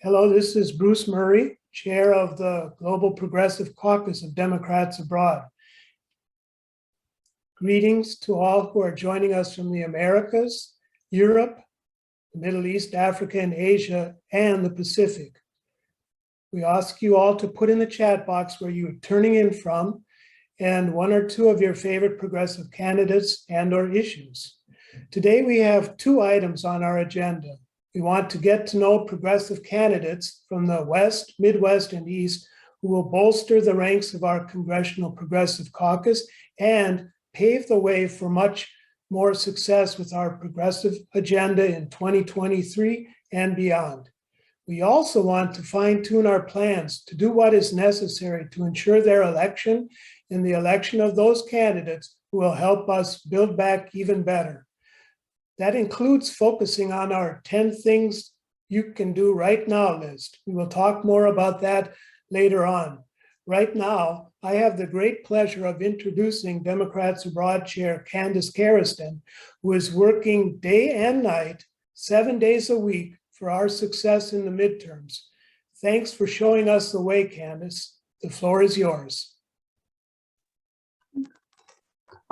Hello, this is Bruce Murray, Chair of the Global Progressive Caucus of Democrats Abroad. Greetings to all who are joining us from the Americas, Europe, the Middle East, Africa, and Asia, and the Pacific. We ask you all to put in the chat box where you're turning in from and one or two of your favorite progressive candidates and/or issues. Today, we have two items on our agenda. We want to get to know progressive candidates from the West, Midwest, and East who will bolster the ranks of our Congressional Progressive Caucus and pave the way for much more success with our progressive agenda in 2023 and beyond. We also want to fine-tune our plans to do what is necessary to ensure their election and the election of those candidates who will help us build back even better. That includes focusing on our 10 things you can do right now list. We will talk more about that later on. Right now, I have the great pleasure of introducing Democrats Abroad Chair Candace Garrison, who is working day and night, 7 days a week for our success in the midterms. Thanks for showing us the way, Candace. The floor is yours.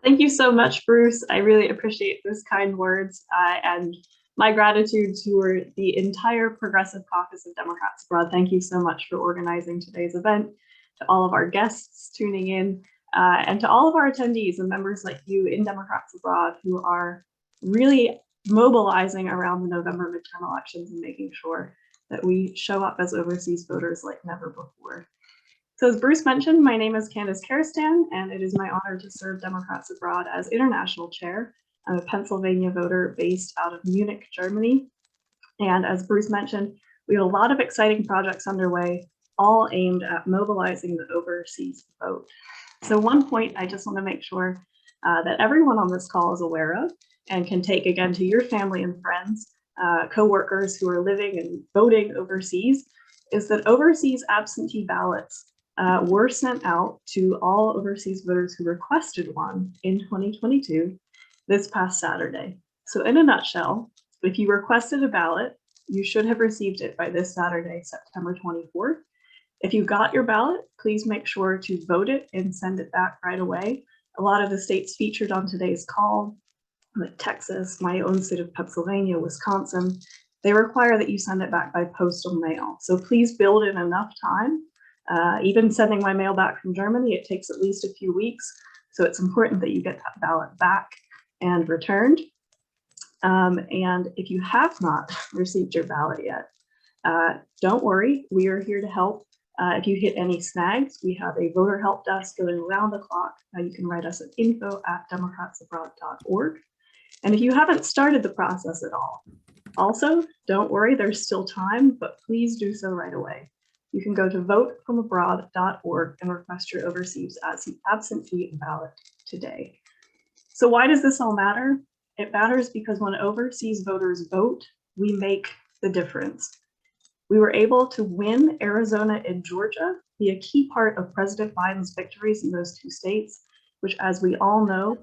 Thank you so much, Bruce. I really appreciate those kind words and my gratitude to the entire Progressive Caucus of Democrats Abroad. Thank you so much for organizing today's event, to all of our guests tuning in, and to all of our attendees and members like you in Democrats Abroad who are really mobilizing around the November midterm elections and making sure that we show up as overseas voters like never before. So as Bruce mentioned, my name is Candace Karistan, and it is my honor to serve Democrats Abroad as International Chair. I'm a Pennsylvania voter based out of Munich, Germany. And as Bruce mentioned, we have a lot of exciting projects underway, all aimed at mobilizing the overseas vote. So one point I just want to make sure that everyone on this call is aware of and can take again to your family and friends, co-workers who are living and voting overseas, is that overseas absentee ballots were sent out to all overseas voters who requested one in 2022 this past Saturday. So in a nutshell, if you requested a ballot, you should have received it by this Saturday, September 24th. If you got your ballot, please make sure to vote it and send it back right away. A lot of the states featured on today's call, like Texas, my own state of Pennsylvania, Wisconsin, they require that you send it back by postal mail. So please build in enough time. Even sending my mail back from Germany, it takes at least a few weeks. So it's important that you get that ballot back and returned. And if you have not received your ballot yet, don't worry, we are here to help. If you hit any snags, we have a voter help desk going around the clock. You can write us at info@democratsabroad.org. And if you haven't started the process at all, also, don't worry, there's still time, but please do so right away. You can go to votefromabroad.org and request your overseas absentee ballot today. So why does this all matter? It matters because when overseas voters vote, we make the difference. We were able to win Arizona and Georgia, be a key part of President Biden's victories in those two states, which, as we all know,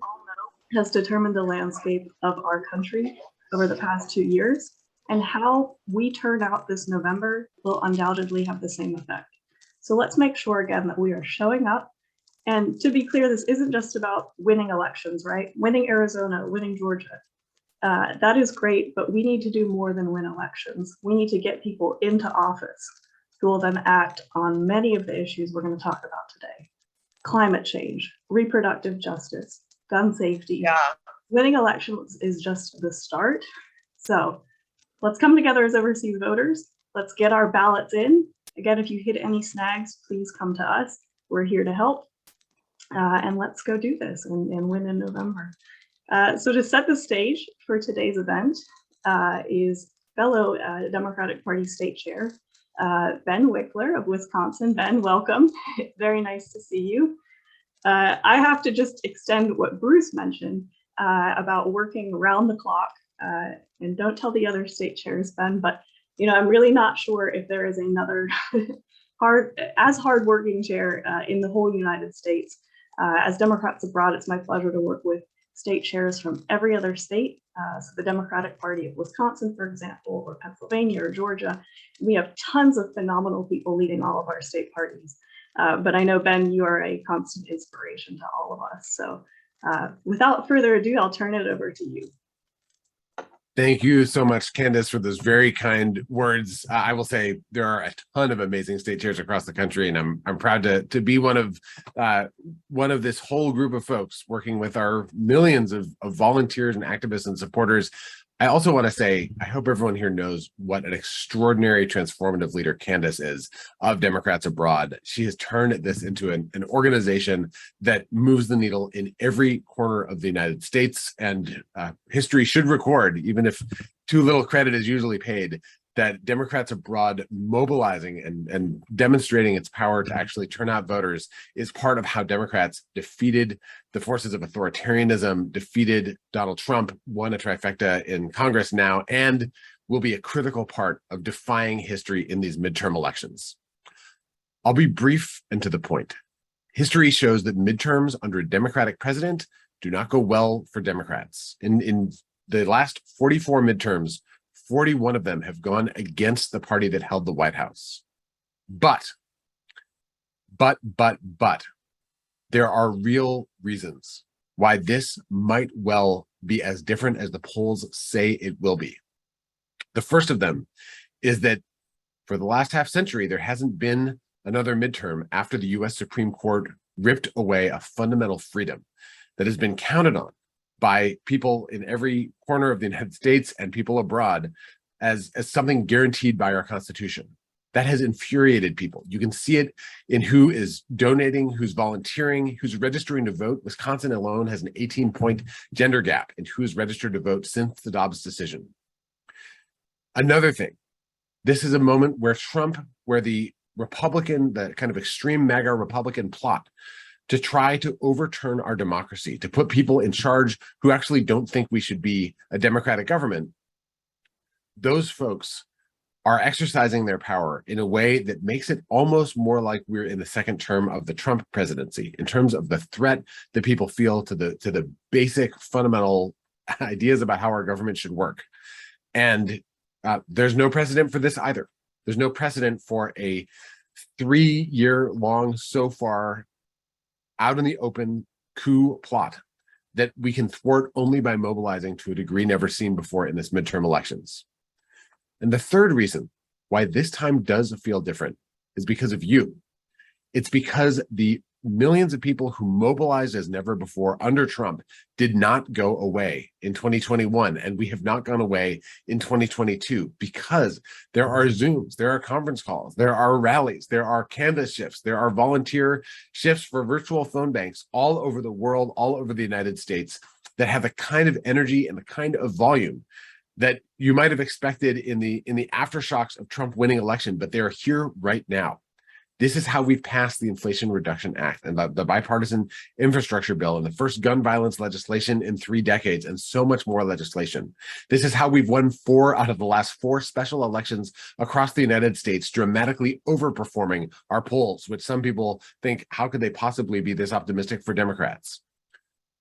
has determined the landscape of our country over the past 2 years. And how we turn out this November will undoubtedly have the same effect. So let's make sure again that we are showing up. And to be clear, this isn't just about winning elections, right? Winning Arizona, winning Georgia. That is great, but we need to do more than win elections. We need to get people into office who will then act on many of the issues we're going to talk about today. Climate change, reproductive justice, gun safety. Yeah. Winning elections is just the start. So let's come together as overseas voters. Let's get our ballots in. Again, if you hit any snags, please come to us. We're here to help. And let's go do this and win in November. So to set the stage for today's event is fellow Democratic Party State Chair, Ben Wickler of Wisconsin. Ben, welcome. Very nice to see you. I have to just extend what Bruce mentioned about working around the clock. And don't tell the other state chairs, Ben, but I'm really not sure if there is another hardworking chair in the whole United States. As Democrats Abroad, it's my pleasure to work with state chairs from every other state. So the Democratic Party of Wisconsin, for example, or Pennsylvania or Georgia. We have tons of phenomenal people leading all of our state parties. But I know, Ben, you are a constant inspiration to all of us. So without further ado, I'll turn it over to you. Thank you so much, Candace, for those very kind words. I will say there are a ton of amazing state chairs across the country, and I'm proud to be one of this whole group of folks working with our millions of volunteers and activists and supporters. I also want to say, I hope everyone here knows what an extraordinary transformative leader Candace is of Democrats Abroad. She has turned this into an organization that moves the needle in every corner of the United States, and history should record, even if too little credit is usually paid, that Democrats Abroad mobilizing and demonstrating its power to actually turn out voters is part of how Democrats defeated the forces of authoritarianism, defeated Donald Trump, won a trifecta in Congress now, and will be a critical part of defying history in these midterm elections. I'll be brief and to the point. History shows that midterms under a Democratic president do not go well for Democrats. In the last 44 midterms, 41 of them have gone against the party that held the White House. But, there are real reasons why this might well be as different as the polls say it will be. The first of them is that for the last half century, there hasn't been another midterm after the US Supreme Court ripped away a fundamental freedom that has been counted on by people in every corner of the United States and people abroad as something guaranteed by our Constitution. That has infuriated people. You can see it in who is donating, who's volunteering, who's registering to vote. Wisconsin alone has an 18-point gender gap in who's registered to vote since the Dobbs decision. Another thing, this is a moment where the Republican, the kind of extreme MAGA Republican plot to try to overturn our democracy, to put people in charge who actually don't think we should be a democratic government, those folks are exercising their power in a way that makes it almost more like we're in the second term of the Trump presidency in terms of the threat that people feel to the basic fundamental ideas about how our government should work. And there's no precedent for this either. There's no precedent for a 3-year-long, so far, out in the open coup plot that we can thwart only by mobilizing to a degree never seen before in this midterm elections. And the third reason why this time does feel different is because of you. It's because the millions of people who mobilized as never before under Trump did not go away in 2021, and we have not gone away in 2022 because there are Zooms, there are conference calls, there are rallies, there are canvas shifts, there are volunteer shifts for virtual phone banks all over the world, all over the United States that have the kind of energy and the kind of volume that you might have expected in the aftershocks of Trump winning election, but they are here right now. This is how we've passed the Inflation Reduction Act and the bipartisan infrastructure bill and the first gun violence legislation in 3 decades and so much more legislation. This is how we've won 4 out of the last 4 special elections across the United States, dramatically overperforming our polls, which some people think, how could they possibly be this optimistic for Democrats?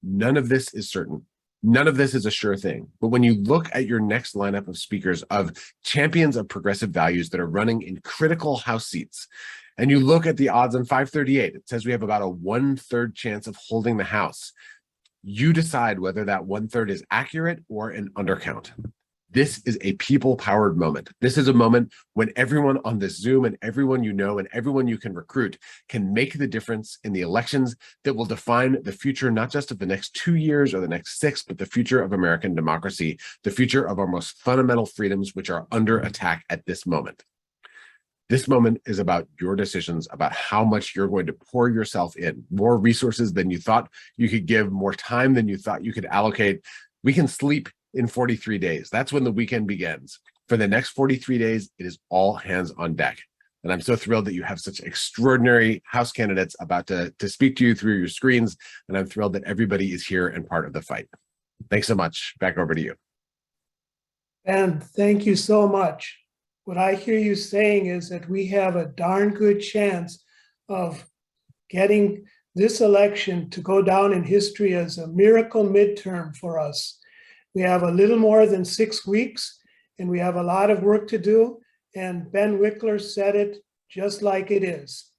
None of this is certain. None of this is a sure thing. But when you look at your next lineup of speakers, of champions of progressive values that are running in critical House seats, and you look at the odds on 538, it says we have about a 1/3 chance of holding the House. You decide whether that 1/3 is accurate or an undercount. This is a people-powered moment. This is a moment when everyone on this Zoom and everyone you know and everyone you can recruit can make the difference in the elections that will define the future, not just of the next 2 years or the next 6, but the future of American democracy, the future of our most fundamental freedoms, which are under attack at this moment. This moment is about your decisions, about how much you're going to pour yourself in, more resources than you thought you could give, more time than you thought you could allocate. We can sleep in 43 days. That's when the weekend begins. For the next 43 days, it is all hands on deck. And I'm so thrilled that you have such extraordinary House candidates about to speak to you through your screens. And I'm thrilled that everybody is here and part of the fight. Thanks so much. Back over to you. And thank you so much. What I hear you saying is that we have a darn good chance of getting this election to go down in history as a miracle midterm for us. We have a little more than 6 weeks, and we have a lot of work to do, and Ben Wickler said it just like it is.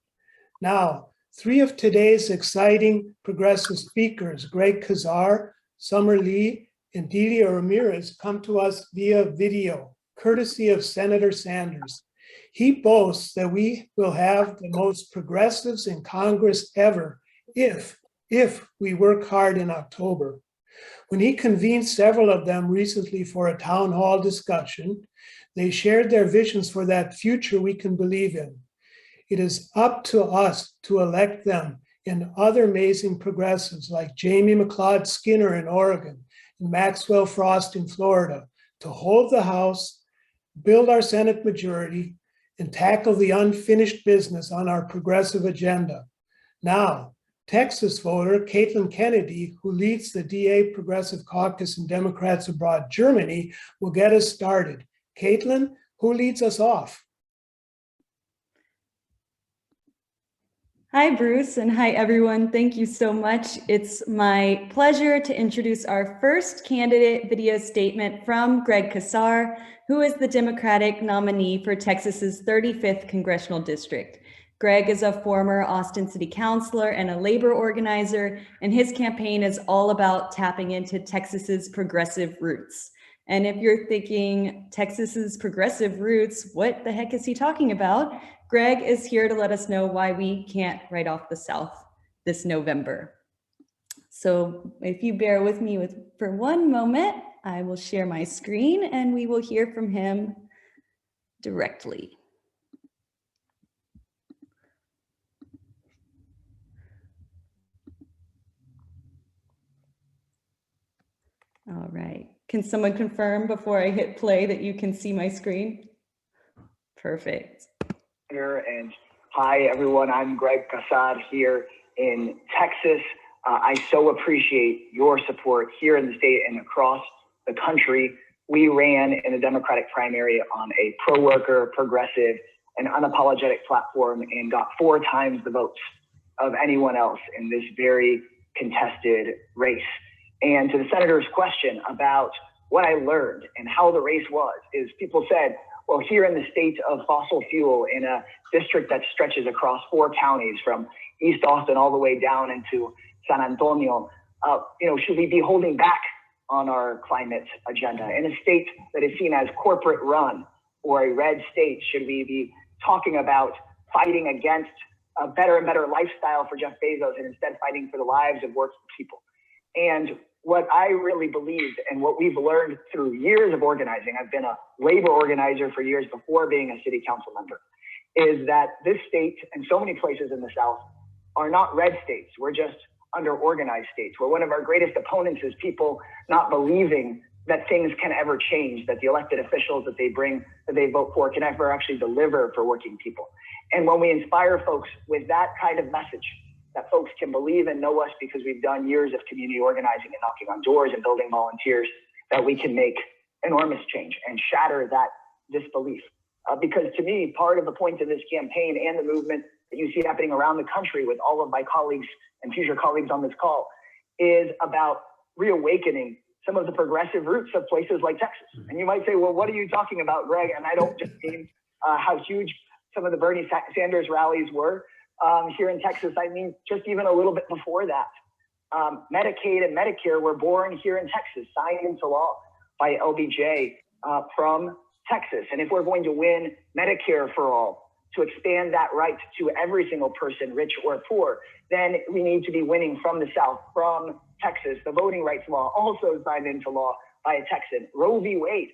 Now, 3 of today's exciting progressive speakers, Greg Kazar, Summer Lee, and Delia Ramirez, come to us via video, courtesy of Senator Sanders. He boasts that we will have the most progressives in Congress ever if we work hard in October. When he convened several of them recently for a town hall discussion, they shared their visions for that future we can believe in. It is up to us to elect them and other amazing progressives like Jamie Mcleod Skinner in Oregon and Maxwell Frost in Florida to hold the House, build our Senate majority, and tackle the unfinished business on our progressive agenda. Now, Texas voter Caitlin Kennedy, who leads the DA Progressive Caucus in Democrats Abroad Germany, will get us started. Caitlin, who leads us off? Hi, Bruce, and hi, everyone. Thank you so much. It's my pleasure to introduce our first candidate video statement from Greg Kazar, who is the Democratic nominee for Texas's 35th Congressional District. Greg is a former Austin City Councilor and a labor organizer, and his campaign is all about tapping into Texas's progressive roots. And if you're thinking Texas's progressive roots, what the heck is he talking about? Greg is here to let us know why we can't write off the South this November. So if you bear with me for one moment, I will share my screen and we will hear from him directly. All right. Can someone confirm before I hit play that you can see my screen? Perfect. And hi, everyone. I'm Greg Prasad here in Texas. I so appreciate your support here in the state and across the country. We ran in a Democratic primary on a pro-worker, progressive, and unapologetic platform and got 4 times the votes of anyone else in this very contested race. And to the senator's question about what I learned and how the race was, is people said, well, here in the state of fossil fuel, in a district that stretches across 4 counties from East Austin all the way down into San Antonio, should we be holding back on our climate agenda? In a state that is seen as corporate run or a red state, should we be talking about fighting against a better and better lifestyle for Jeff Bezos and instead fighting for the lives of working people? And what I really believed and what we've learned through years of organizing, I've been a labor organizer for years before being a city council member, is that this state and so many places in the South are not red states. We're just under-organized states, where one of our greatest opponents is people not believing that things can ever change, that the elected officials that they vote for can ever actually deliver for working people. And when we inspire folks with that kind of message, that folks can believe and know us because we've done years of community organizing and knocking on doors and building volunteers, that we can make enormous change and shatter that disbelief. Because to me, part of the point of this campaign and the movement that you see happening around the country with all of my colleagues and future colleagues on this call is about reawakening some of the progressive roots of places like Texas. And you might say, well, what are you talking about, Greg? And I don't just mean how huge some of the Bernie Sanders rallies were here in Texas. I mean, just even a little bit before that. Medicaid and Medicare were born here in Texas, signed into law by LBJ from Texas. And if we're going to win Medicare for all, to expand that right to every single person, rich or poor, then we need to be winning from the South, from Texas. The voting rights law also signed into law by a Texan. Roe v. Wade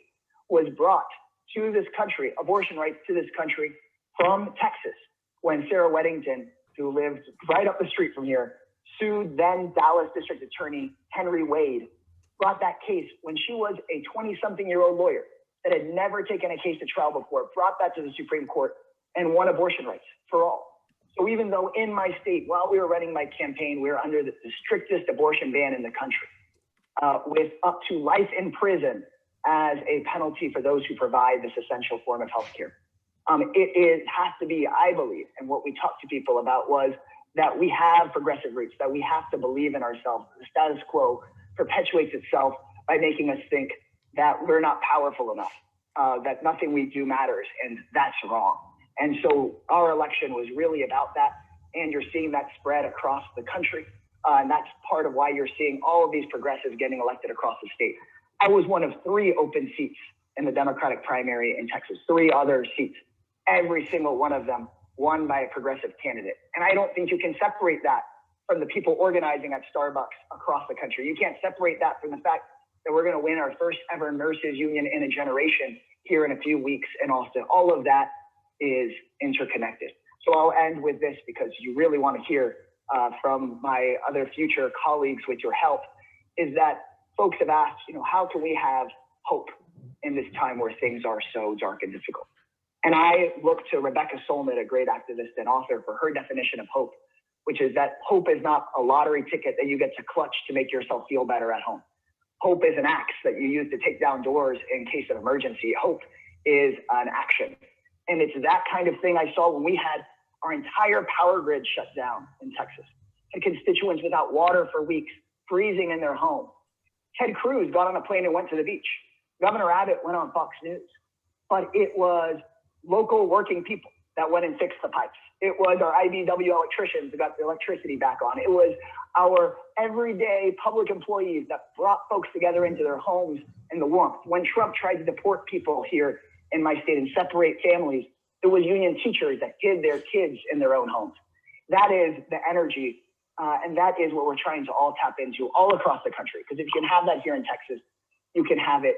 was brought to this country, abortion rights to this country, from Texas, when Sarah Weddington, who lived right up the street from here, sued then Dallas District Attorney Henry Wade, brought that case when she was a 20-something-year-old lawyer that had never taken a case to trial before, brought that to the Supreme Court and won abortion rights for all. So even though in my state, while we were running my campaign, we were under the strictest abortion ban in the country, with up to life in prison as a penalty for those who provide this essential form of healthcare. It has to be, I believe, and what we talked to people about was that we have progressive roots, that we have to believe in ourselves. The status quo perpetuates itself by making us think that we're not powerful enough, that nothing we do matters, and that's wrong. And so our election was really about that, and you're seeing that spread across the country, and that's part of why you're seeing all of these progressives getting elected across the state. I was one of 3 open seats in the Democratic primary in Texas, 3 other seats, every single one of them won by a progressive candidate. And I don't think you can separate that from the people organizing at Starbucks across the country. You can't separate that from the fact that we're going to win our first ever nurses union in a generation here in a few weeks in Austin. All of that is interconnected. So I'll end with this because you really want to hear from my other future colleagues with your help, is that folks have asked, how can we have hope in this time where things are so dark and difficult? And I look to Rebecca Solnit, a great activist and author, for her definition of hope, which is that hope is not a lottery ticket that you get to clutch to make yourself feel better at home. Hope is an axe that you use to take down doors in case of emergency. Hope is an action. And it's that kind of thing I saw when we had our entire power grid shut down in Texas, and constituents without water for weeks, freezing in their home. Ted Cruz got on a plane and went to the beach. Governor Abbott went on Fox News. But it was local working people that went and fixed the pipes. It was our IBW electricians that got the electricity back on. It was our everyday public employees that brought folks together into their homes in the warmth. When Trump tried to deport people here in my state and separate families, it was union teachers that hid their kids in their own homes. That is the energy, and that is what we're trying to all tap into all across the country. Because if you can have that here in Texas, you can have it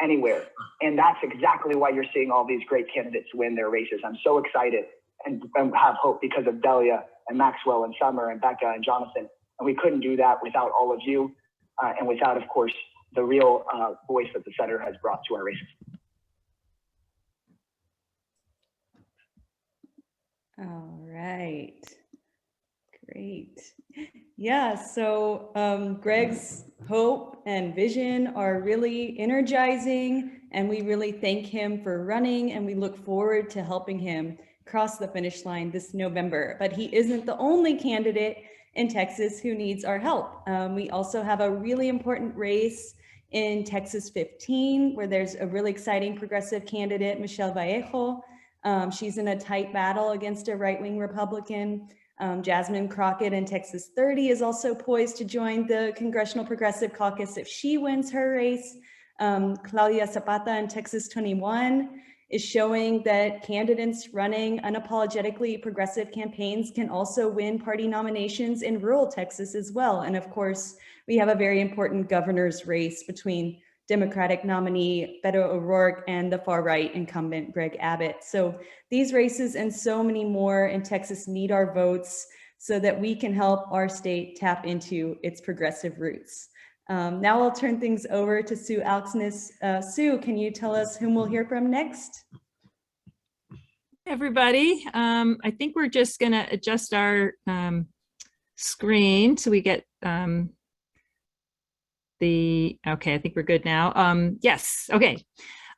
anywhere. And that's exactly why you're seeing all these great candidates win their races. I'm so excited and have hope because of Delia and Maxwell and Summer and Becca and Jonathan. And we couldn't do that without all of you and without, of course, the real voice that the Senator has brought to our races. All right. Great. Yeah, so Greg's hope and vision are really energizing, and we really thank him for running, and we look forward to helping him cross the finish line this November. But he isn't the only candidate in Texas who needs our help. We also have a really important race in Texas 15, where there's a really exciting progressive candidate, Michelle Vallejo. She's in a tight battle against a right-wing Republican. Jasmine Crockett in Texas 30 is also poised to join the Congressional Progressive Caucus if she wins her race. Claudia Zapata in Texas 21 is showing that candidates running unapologetically progressive campaigns can also win party nominations in rural Texas as well. And of course, we have a very important governor's race between Democratic nominee Beto O'Rourke and the far-right incumbent Greg Abbott. So these races and so many more in Texas need our votes so that we can help our state tap into its progressive roots. Now I'll turn things over to Sue Alexnis. Sue, can you tell us whom we'll hear from next? Everybody, I think we're just going to adjust our screen so we get okay, I think we're good now. Yes, okay.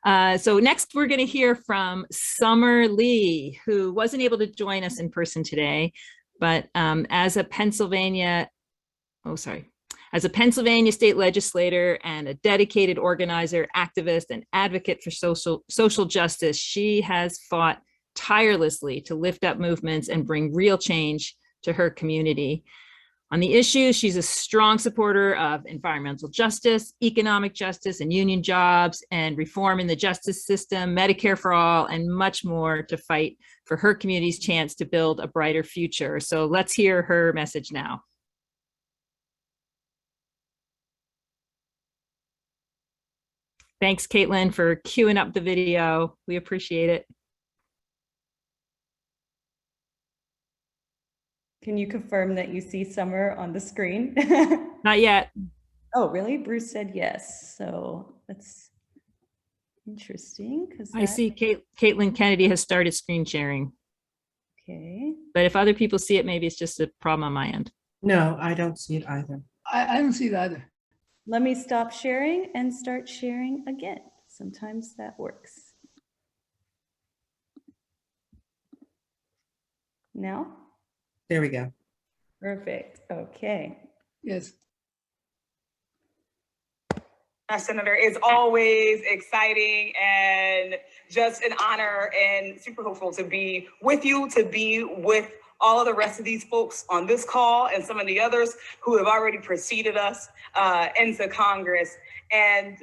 So next we're going to hear from Summer Lee, who wasn't able to join us in person today, but as a Pennsylvania state legislator and a dedicated organizer, activist, and advocate for social justice, she has fought tirelessly to lift up movements and bring real change to her community. On the issue, she's a strong supporter of environmental justice, economic justice, and union jobs, and reform in the justice system, Medicare for all, and much more to fight for her community's chance to build a brighter future. So let's hear her message now. Thanks, Caitlin, for queuing up the video. We appreciate it. Can you confirm that you see Summer on the screen? Not yet. Oh, really? Bruce said yes. So that's interesting because I see Caitlin Kennedy has started screen sharing. Okay. But if other people see it, maybe it's just a problem on my end. No, I don't see it either. I don't see it either. Let me stop sharing and start sharing again. Sometimes that works. Now? There we go. Perfect. Okay. Yes. Senator, it's always exciting and just an honor and super hopeful to be with you, to be with all of the rest of these folks on this call and some of the others who have already preceded us into Congress. And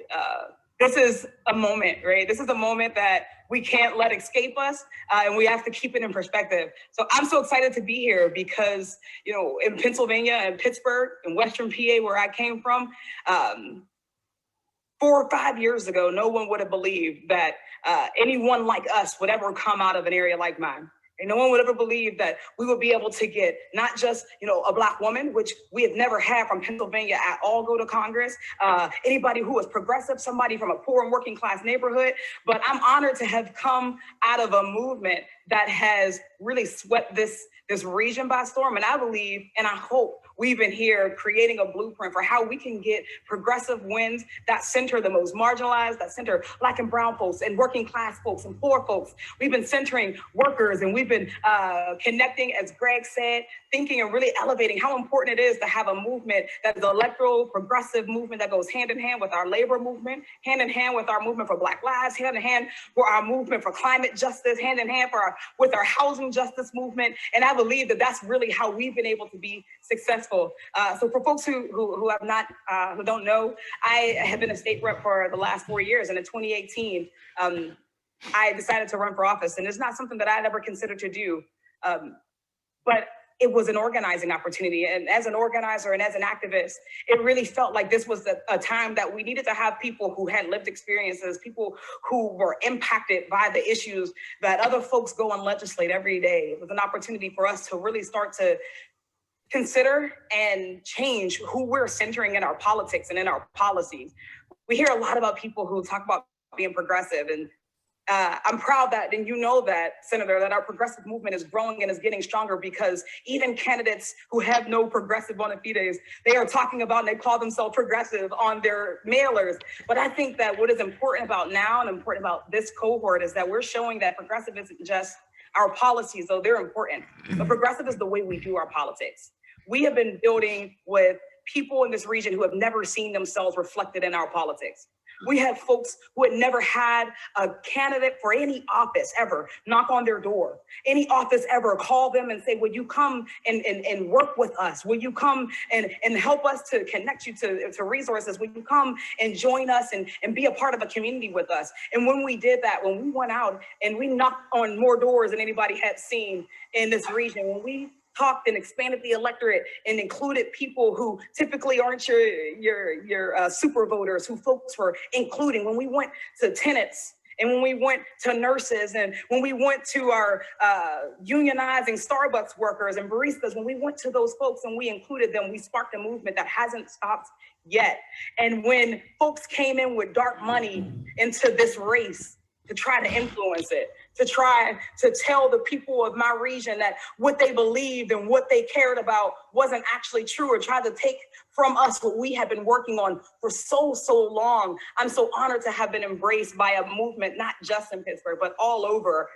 this is a moment, right? This is a moment that we can't let escape us, and we have to keep it in perspective. So I'm so excited to be here because, you know, in Pennsylvania and Pittsburgh and Western PA, where I came from, 4 or 5 years ago, no one would have believed that anyone like us would ever come out of an area like mine. And no one would ever believe that we would be able to get not just, you know, a Black woman, which we have never had from Pennsylvania at all, go to Congress, anybody who is progressive, somebody from a poor and working class neighborhood. But I'm honored to have come out of a movement that has really swept this region by storm. And I believe, and I hope, we've been here creating a blueprint for how we can get progressive wins that center the most marginalized, that center Black and brown folks and working class folks and poor folks. We've been centering workers, and we've been connecting, as Greg said, thinking and really elevating how important it is to have a movement that is an electoral progressive movement that goes hand in hand with our labor movement, hand in hand with our movement for Black lives, hand in hand for our movement for climate justice, hand in hand with our housing justice movement. And I believe that that's really how we've been able to be successful. So for folks who have not, who don't know, I have been a state rep for the last 4 years. And in 2018, I decided to run for office. And it's not something that I'd ever considered to do. But it was an organizing opportunity. And as an organizer and as an activist, it really felt like this was a time that we needed to have people who had lived experiences, people who were impacted by the issues that other folks go and legislate every day. It was an opportunity for us to really start to consider and change who we're centering in our politics and in our policies. We hear a lot about people who talk about being progressive, and I'm proud that, and you know that, Senator, that our progressive movement is growing and is getting stronger, because even candidates who have no progressive bona fides, they are talking about and they call themselves progressive on their mailers. But I think that what is important about now and important about this cohort is that we're showing that progressive isn't just our policies, though they're important, but progressive is the way we do our politics. We have been building with people in this region who have never seen themselves reflected in our politics. We have folks who had never had a candidate for any office ever knock on their door, any office ever call them and say, will you come and work with us? Will you come and help us to connect you to resources? Will you come and join us and be a part of a community with us? And when we did that, when we went out and we knocked on more doors than anybody had seen in this region, when we talked and expanded the electorate and included people who typically aren't your super voters, who folks were including, when we went to tenants and when we went to nurses and when we went to our unionizing Starbucks workers and baristas, when we went to those folks and we included them, we sparked a movement that hasn't stopped yet. And when folks came in with dark money into this race to try to influence it, to try to tell the people of my region that what they believed and what they cared about wasn't actually true, or try to take from us what we have been working on for so long. I'm so honored to have been embraced by a movement, not just in Pittsburgh, but all over,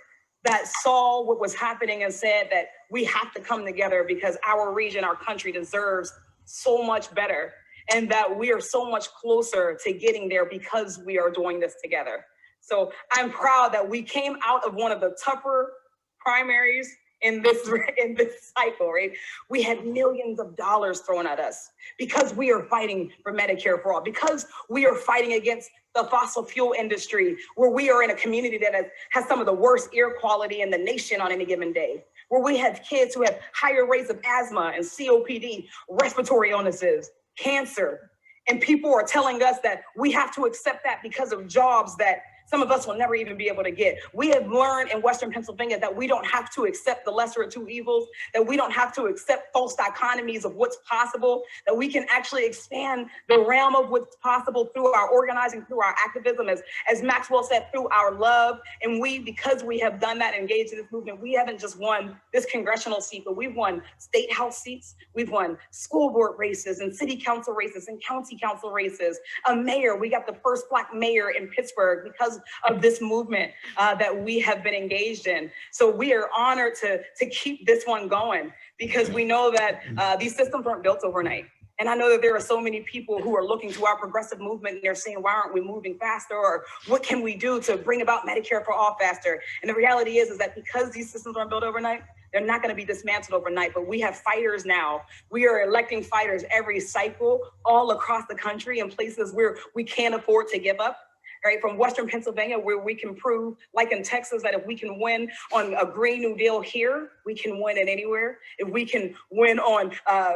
that saw what was happening and said that we have to come together because our region, our country deserves so much better, and that we are so much closer to getting there because we are doing this together. So I'm proud that we came out of one of the tougher primaries in this cycle, right? We had millions of dollars thrown at us because we are fighting for Medicare for all, because we are fighting against the fossil fuel industry, where we are in a community that has some of the worst air quality in the nation on any given day, where we have kids who have higher rates of asthma and COPD, respiratory illnesses, cancer. And people are telling us that we have to accept that because of jobs that some of us will never even be able to get. We have learned in Western Pennsylvania that we don't have to accept the lesser of two evils, that we don't have to accept false dichotomies of what's possible, that we can actually expand the realm of what's possible through our organizing, through our activism, as Maxwell said, through our love. And we, because we have done that, engaged in this movement, we haven't just won this congressional seat, but we've won state house seats, we've won school board races and city council races and county council races, a mayor. We got the first Black mayor in Pittsburgh because because of this movement that we have been engaged in. So we are honored to keep this one going, because we know that these systems weren't built overnight. And I know that there are so many people who are looking to our progressive movement and they're saying, why aren't we moving faster? Or what can we do to bring about Medicare for all faster? And the reality is that because these systems aren't built overnight, they're not going to be dismantled overnight. But we have fighters now. We are electing fighters every cycle all across the country in places where we can't afford to give up. Right, from Western Pennsylvania, where we can prove, like in Texas, that if we can win on a Green New Deal here, we can win it anywhere. If we can win on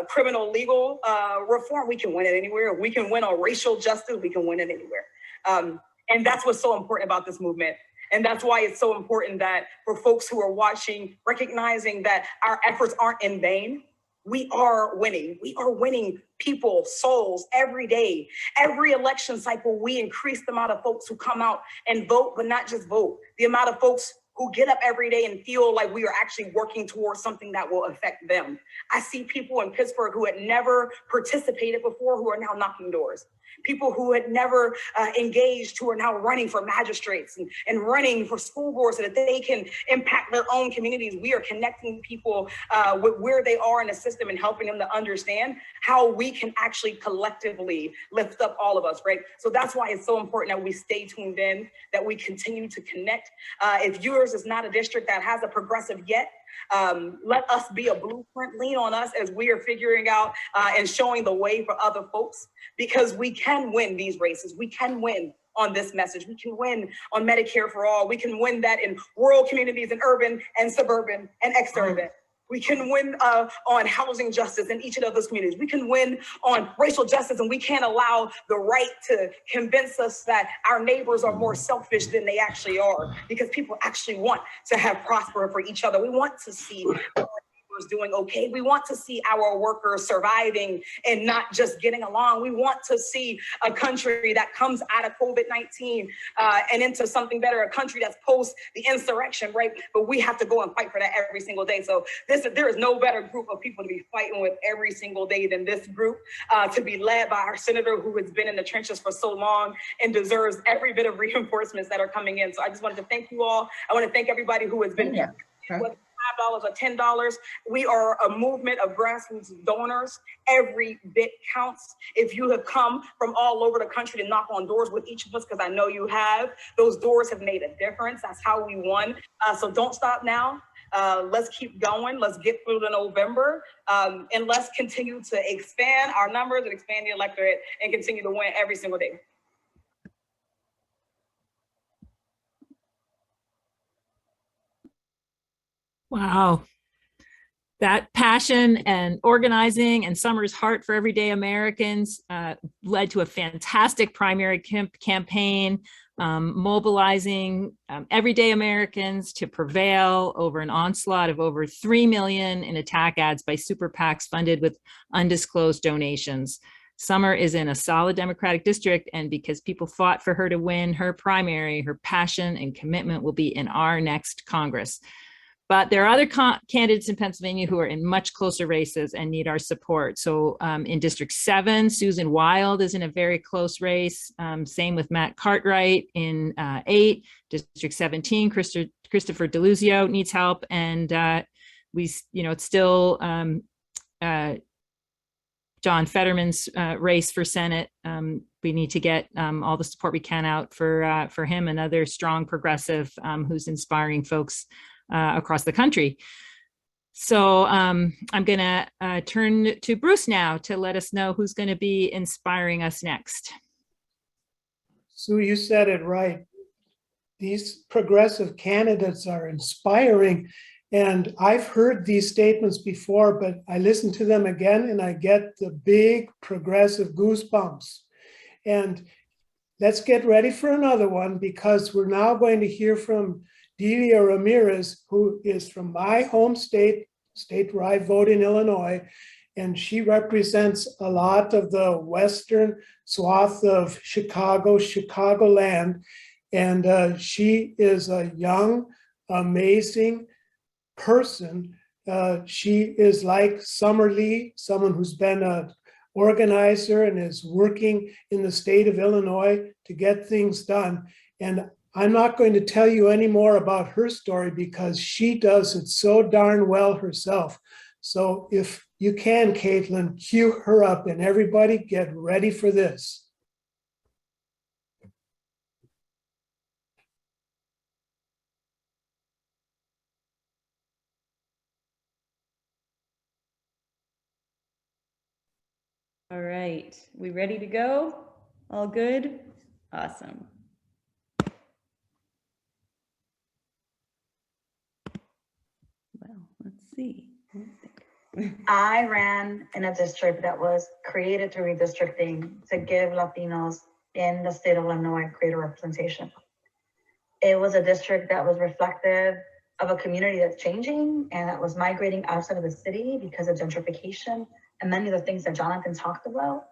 criminal legal reform, we can win it anywhere. If we can win on racial justice, we can win it anywhere. And that's what's so important about this movement. And that's why it's so important that for folks who are watching, recognizing that our efforts aren't in vain. We are winning. We are winning people, souls every day. Every election cycle, we increase the amount of folks who come out and vote, but not just vote. The amount of folks who get up every day and feel like we are actually working towards something that will affect them. I see people in Pittsburgh who had never participated before who are now knocking doors. People who had never engaged who are now running for magistrates and running for school boards so that they can impact their own communities. We are connecting people with where they are in the system and helping them to understand how we can actually collectively lift up all of us, right? So that's why it's so important that we stay tuned in, that we continue to connect. If yours is not a district that has a progressive yet, let us be a blueprint. Lean on us as we are figuring out and showing the way for other folks, because we can win these races. We can win on this message. We can win on Medicare for all. We can win that in rural communities and urban and suburban and exurban. We can win on housing justice in each of those communities. We can win on racial justice, and we can't allow the right to convince us that our neighbors are more selfish than they actually are, because people actually want to have prosper for each other. We want to see our neighbors doing okay. We want to see our workers surviving and not just getting along. We want to see a country that comes out of COVID-19 and into something better, a country that's post the insurrection, right? But we have to go and fight for that every single day. So there is no better group of people to be fighting with every single day than this group, to be led by our senator who has been in the trenches for so long and deserves every bit of reinforcements that are coming in. So I just wanted to thank you all. I want to thank everybody who has been here. $5 or $10. We are a movement of grassroots donors. Every bit counts. If you have come from all over the country to knock on doors with each of us, because I know you have, those doors have made a difference. That's how we won. So don't stop now. Let's keep going. Let's get through to November, and let's continue to expand our numbers and expand the electorate and continue to win every single day. Wow. That passion and organizing and Summer's heart for everyday Americans led to a fantastic primary campaign, mobilizing everyday Americans to prevail over an onslaught of over 3 million in attack ads by super PACs funded with undisclosed donations. Summer is in a solid Democratic district, and because people fought for her to win her primary, her passion and commitment will be in our next Congress. But there are other candidates in Pennsylvania who are in much closer races and need our support. So in District 7, Susan Wild is in a very close race. Same with Matt Cartwright in 8. District 17, Christopher DeLuzio needs help. And it's still John Fetterman's race for Senate. We need to get all the support we can out for him, another strong progressive who's inspiring folks across the country. So I'm going to turn to Bruce now to let us know who's going to be inspiring us next. Sue, you said it right. These progressive candidates are inspiring. And I've heard these statements before, but I listen to them again and I get the big progressive goosebumps. And let's get ready for another one, because we're now going to hear from Delia Ramirez, who is from my home state where I vote in Illinois, and she represents a lot of the western swath of Chicagoland, and she is a young, amazing person. She is like Summer Lee, someone who's been an organizer and is working in the state of Illinois to get things done. And I'm not going to tell you any more about her story because she does it so darn well herself. So if you can, Caitlin, cue her up and everybody get ready for this. All right, we ready to go? All good? Awesome. Well, let's see. I ran in a district that was created through redistricting to give Latinos in the state of Illinois greater representation. It was a district that was reflective of a community that's changing and that was migrating outside of the city because of gentrification and many of the things that Jonathan talked about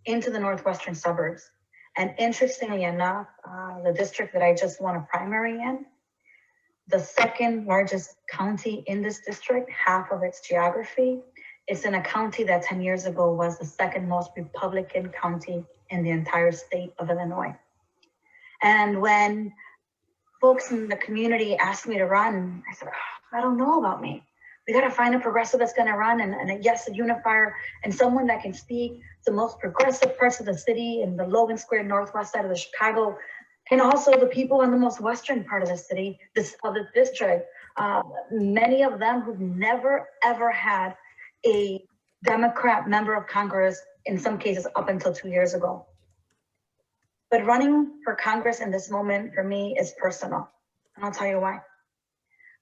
into the northwestern suburbs. And interestingly enough, the district that I just won a primary in, the second largest county in this district, half of its geography, is in a county that 10 years ago was the second most Republican county in the entire state of Illinois. And when folks in the community asked me to run, I said, I don't know about me. We got to find a progressive that's going to run and yes, a unifier and someone that can speak to most progressive parts of the city in the Logan Square northwest side of the Chicago, and also the people in the most western part of the city, this district. Many of them who've never ever had a Democrat member of Congress, in some cases up until 2 years ago. But running for Congress in this moment for me is personal, and I'll tell you why.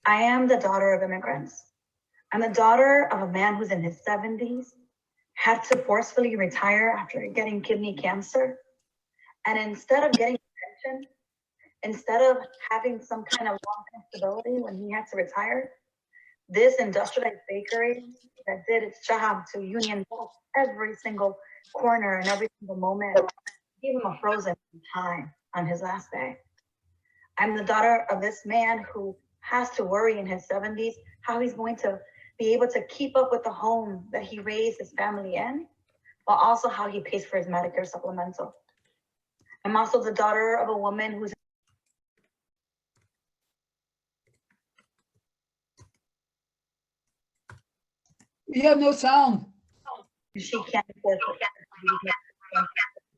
I am the daughter of immigrants. I'm the daughter of a man who's in his 70s, had to forcefully retire after getting kidney cancer. And instead of getting a pension, instead of having some kind of long-term stability when he had to retire, this industrialized bakery that did its job to union boss every single corner and every single moment gave him a frozen time on his last day. I'm the daughter of this man who has to worry in his 70s how he's going to be able to keep up with the home that he raised his family in, but also how he pays for his Medicare supplemental. I'm also the daughter of a woman who's We have no sound. she can't afford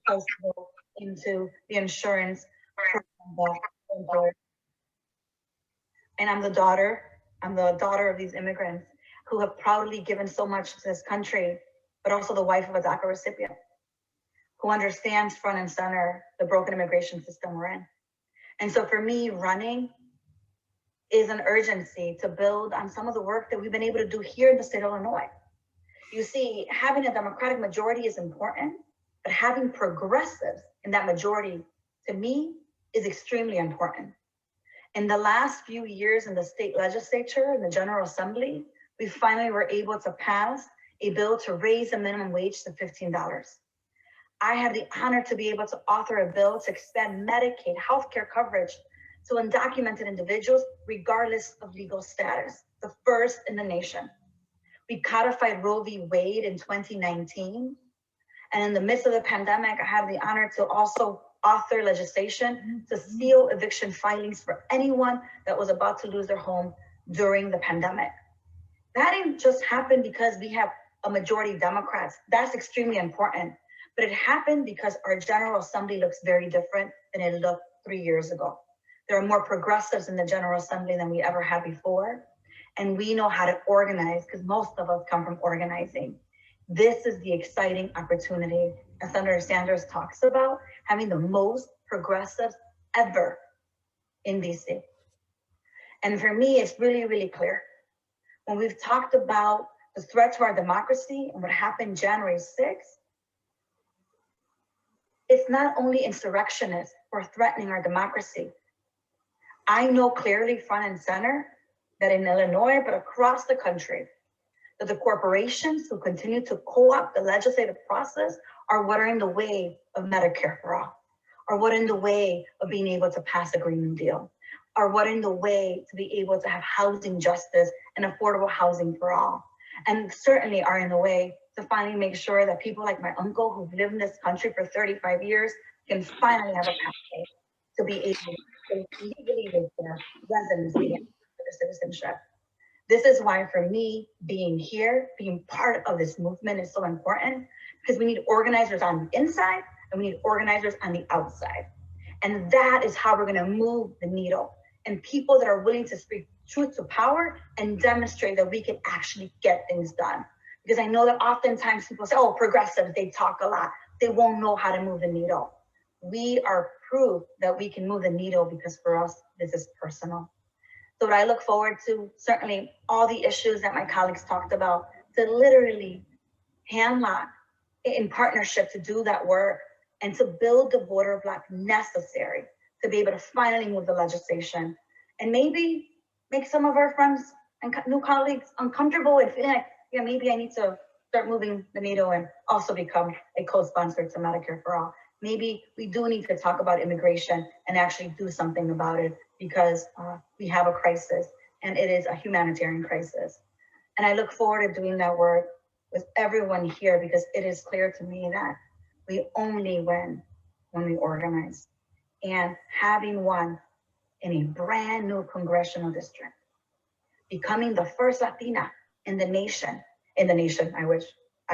to into the insurance program. And I'm the daughter of these immigrants who have proudly given so much to this country, but also the wife of a DACA recipient who understands front and center the broken immigration system we're in. And so for me, running is an urgency to build on some of the work that we've been able to do here in the state of Illinois. You see, having a Democratic majority is important, but having progressives in that majority, to me, is extremely important. In the last few years in the state legislature and the General Assembly, we finally were able to pass a bill to raise the minimum wage to $15. I had the honor to be able to author a bill to extend Medicaid healthcare coverage to undocumented individuals, regardless of legal status, the first in the nation. We codified Roe v. Wade in 2019. And in the midst of the pandemic, I had the honor to also author legislation to seal eviction filings for anyone that was about to lose their home during the pandemic. That didn't just happen because we have a majority of Democrats. That's extremely important. But it happened because our General Assembly looks very different than it looked 3 years ago. There are more progressives in the General Assembly than we ever had before. And we know how to organize because most of us come from organizing. This is the exciting opportunity, as Senator Sanders talks about, having the most progressives ever in DC. And for me, it's really, really clear. When we've talked about the threat to our democracy and what happened January 6th, it's not only insurrectionists who are threatening our democracy. I know clearly front and center that in Illinois, but across the country, that the corporations who continue to co-opt the legislative process are what are in the way of Medicare for all, are what are in the way of being able to pass a Green New Deal, are what are in the way to be able to have housing justice and affordable housing for all, and certainly are in the way to finally make sure that people like my uncle who've lived in this country for 35 years can finally have a pathway to be able to legally live there, residency, and citizenship. This is why for me, being here, being part of this movement is so important, because we need organizers on the inside and we need organizers on the outside. And that is how we're gonna move the needle. And people that are willing to speak truth to power and demonstrate that we can actually get things done. Because I know that oftentimes people say, oh, progressives, they talk a lot. They won't know how to move the needle. We are proof that we can move the needle because for us, this is personal. So what I look forward to, certainly all the issues that my colleagues talked about, to literally hand lock in partnership to do that work and to build the border block necessary to be able to finally move the legislation and maybe make some of our friends and new colleagues uncomfortable and feeling like, yeah, maybe I need to start moving the needle and also become a co-sponsor to Medicare for All. Maybe we do need to talk about immigration and actually do something about it because we have a crisis and it is a humanitarian crisis. And I look forward to doing that work with everyone here because it is clear to me that we only win when we organize. And having won in a brand new congressional district, becoming the first Latina in the nation, I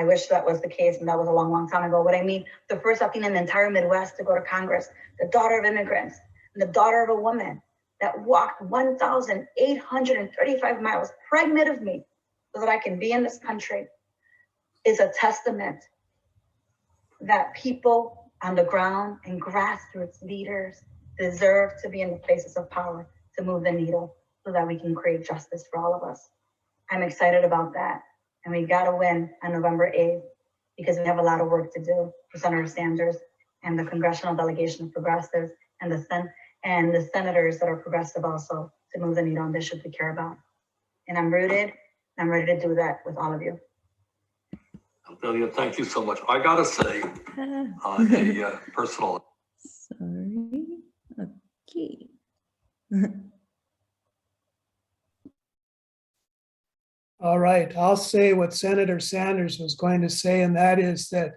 wish that was the case and that was a long, long time ago. But I mean, the first Latina in the entire Midwest to go to Congress, the daughter of immigrants, and the daughter of a woman that walked 1,835 miles, pregnant of me, so that I can be in this country, is a testament that people on the ground and grassroots leaders deserve to be in the places of power to move the needle so that we can create justice for all of us. I'm excited about that. And we gotta win on November 8th because we have a lot of work to do for Senator Sanders and the congressional delegation of progressives and the senators that are progressive also to move the needle on issues we care about. And I'm rooted, and I'm ready to do that with all of you. Delia, thank you so much. I gotta say, a personal. Sorry. Okay. All right, I'll say what Senator Sanders was going to say, and that is that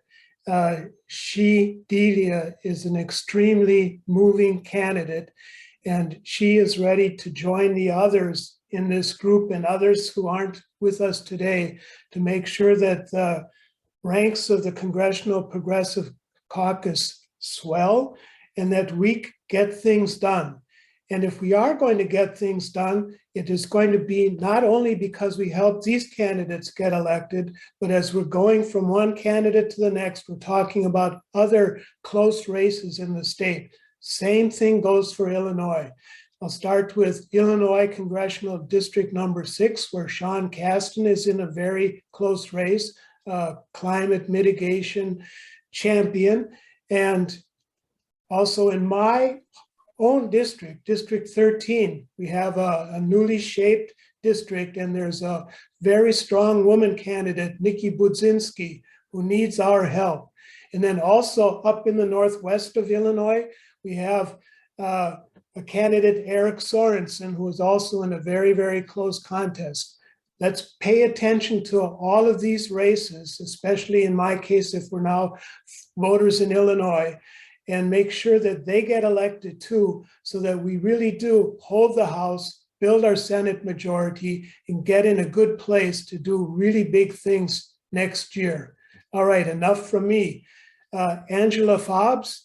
Delia, is an extremely moving candidate, and she is ready to join the others in this group and others who aren't with us today to make sure that the ranks of the Congressional Progressive Caucus swell and that we get things done. And if we are going to get things done, it is going to be not only because we help these candidates get elected, but as we're going from one candidate to the next, we're talking about other close races in the state. Same thing goes for Illinois. I'll start with Illinois Congressional District number 6, where Sean Casten is in a very close race, climate mitigation champion. And also in my own district, District 13, we have a newly shaped district, and there's a very strong woman candidate, Nikki Budzinski, who needs our help. And then also up in the northwest of Illinois, we have a candidate, Eric Sorensen, who is also in a very, very close contest. Let's pay attention to all of these races, especially in my case, if we're now voters in Illinois, and make sure that they get elected too, so that we really do hold the House, build our Senate majority, and get in a good place to do really big things next year. All right, enough from me. Angela Fobbs,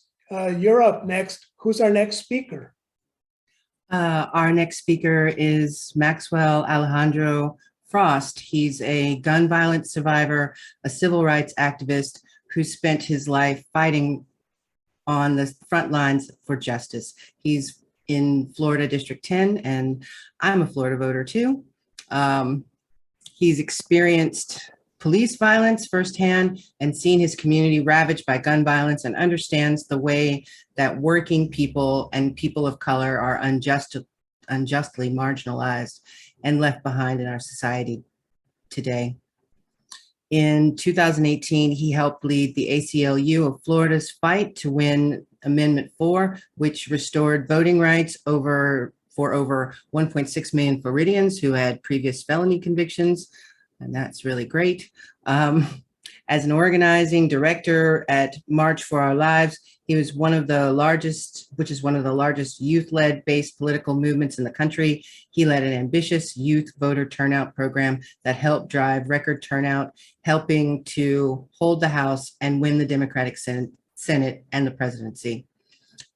you're up next. Who's our next speaker? Our next speaker is Maxwell Alejandro Frost. He's a gun violence survivor, a civil rights activist who spent his life fighting on the front lines for justice. He's in Florida District 10, and I'm a Florida voter too. He's experienced police violence firsthand and seen his community ravaged by gun violence, and understands the way that working people and people of color are unjustly marginalized and left behind in our society today. In 2018, he helped lead the ACLU of Florida's fight to win Amendment 4, which restored voting rights for over 1.6 million Floridians who had previous felony convictions, and that's really great. As an organizing director at March for Our Lives, he was one of the largest, which is one of the largest youth-led based political movements in the country. He led an ambitious youth voter turnout program that helped drive record turnout, helping to hold the House and win the Democratic Senate and the presidency.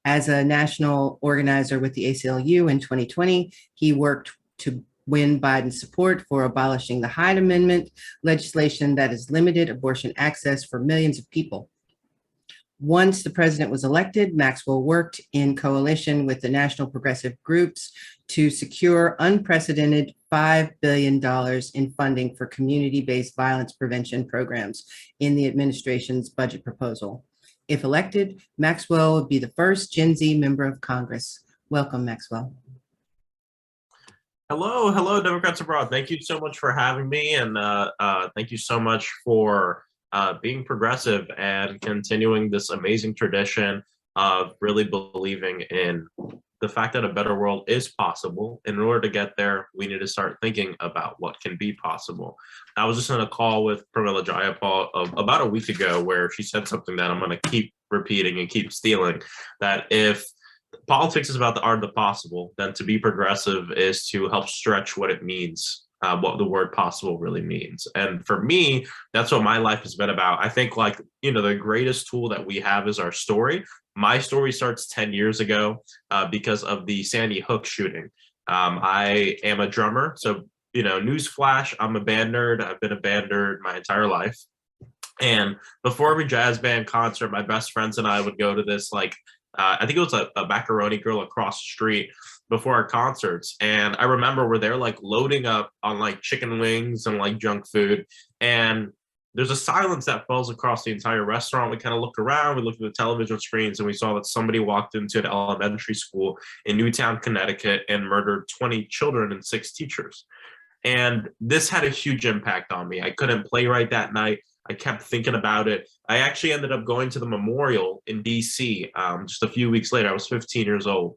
As a national organizer with the ACLU in 2020, he worked to win Biden's support for abolishing the Hyde Amendment, legislation that has limited abortion access for millions of people. Once the president was elected, Maxwell worked in coalition with the national progressive groups to secure unprecedented $5 billion in funding for community-based violence prevention programs in the administration's budget proposal. If elected, Maxwell would be the first Gen Z member of Congress. Welcome, Maxwell. Hello, Democrats abroad. Thank you so much for having me, and thank you so much for being progressive and continuing this amazing tradition of really believing in the fact that a better world is possible. In order to get there, we need to start thinking about what can be possible. I was just on a call with Pramila Jayapal about a week ago where she said something that I'm going to keep repeating and keep stealing, that if politics is about the art of the possible, then to be progressive is to help stretch what it means, what the word possible really means. And for me, that's what my life has been about. I think, like, the greatest tool that we have is our story. My story starts 10 years ago because of the Sandy Hook shooting. I am a drummer. So, newsflash, I'm a band nerd. I've been a band nerd my entire life. And before every jazz band concert, my best friends and I would go to this, I think it was a macaroni grill across the street before our concerts. And I remember we're there loading up on chicken wings and junk food. And there's a silence that falls across the entire restaurant. We kind of looked around, we looked at the television screens, and we saw that somebody walked into an elementary school in Newtown, Connecticut, and murdered 20 children and 6 teachers. And this had a huge impact on me. I couldn't play right that night. I kept thinking about it. I actually ended up going to the memorial in DC just a few weeks later. I was 15 years old.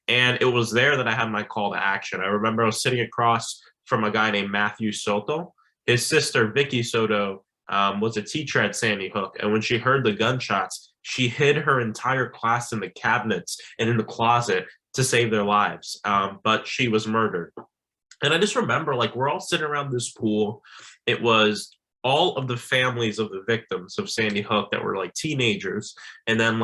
And it was there that I had my call to action. I remember I was sitting across from a guy named Matthew Soto. His sister, Vicky Soto, was a teacher at Sandy Hook. And when she heard the gunshots, she hid her entire class in the cabinets and in the closet to save their lives. But she was murdered. And I just remember, we're all sitting around this pool. It was all of the families of the victims of Sandy Hook that were teenagers, and then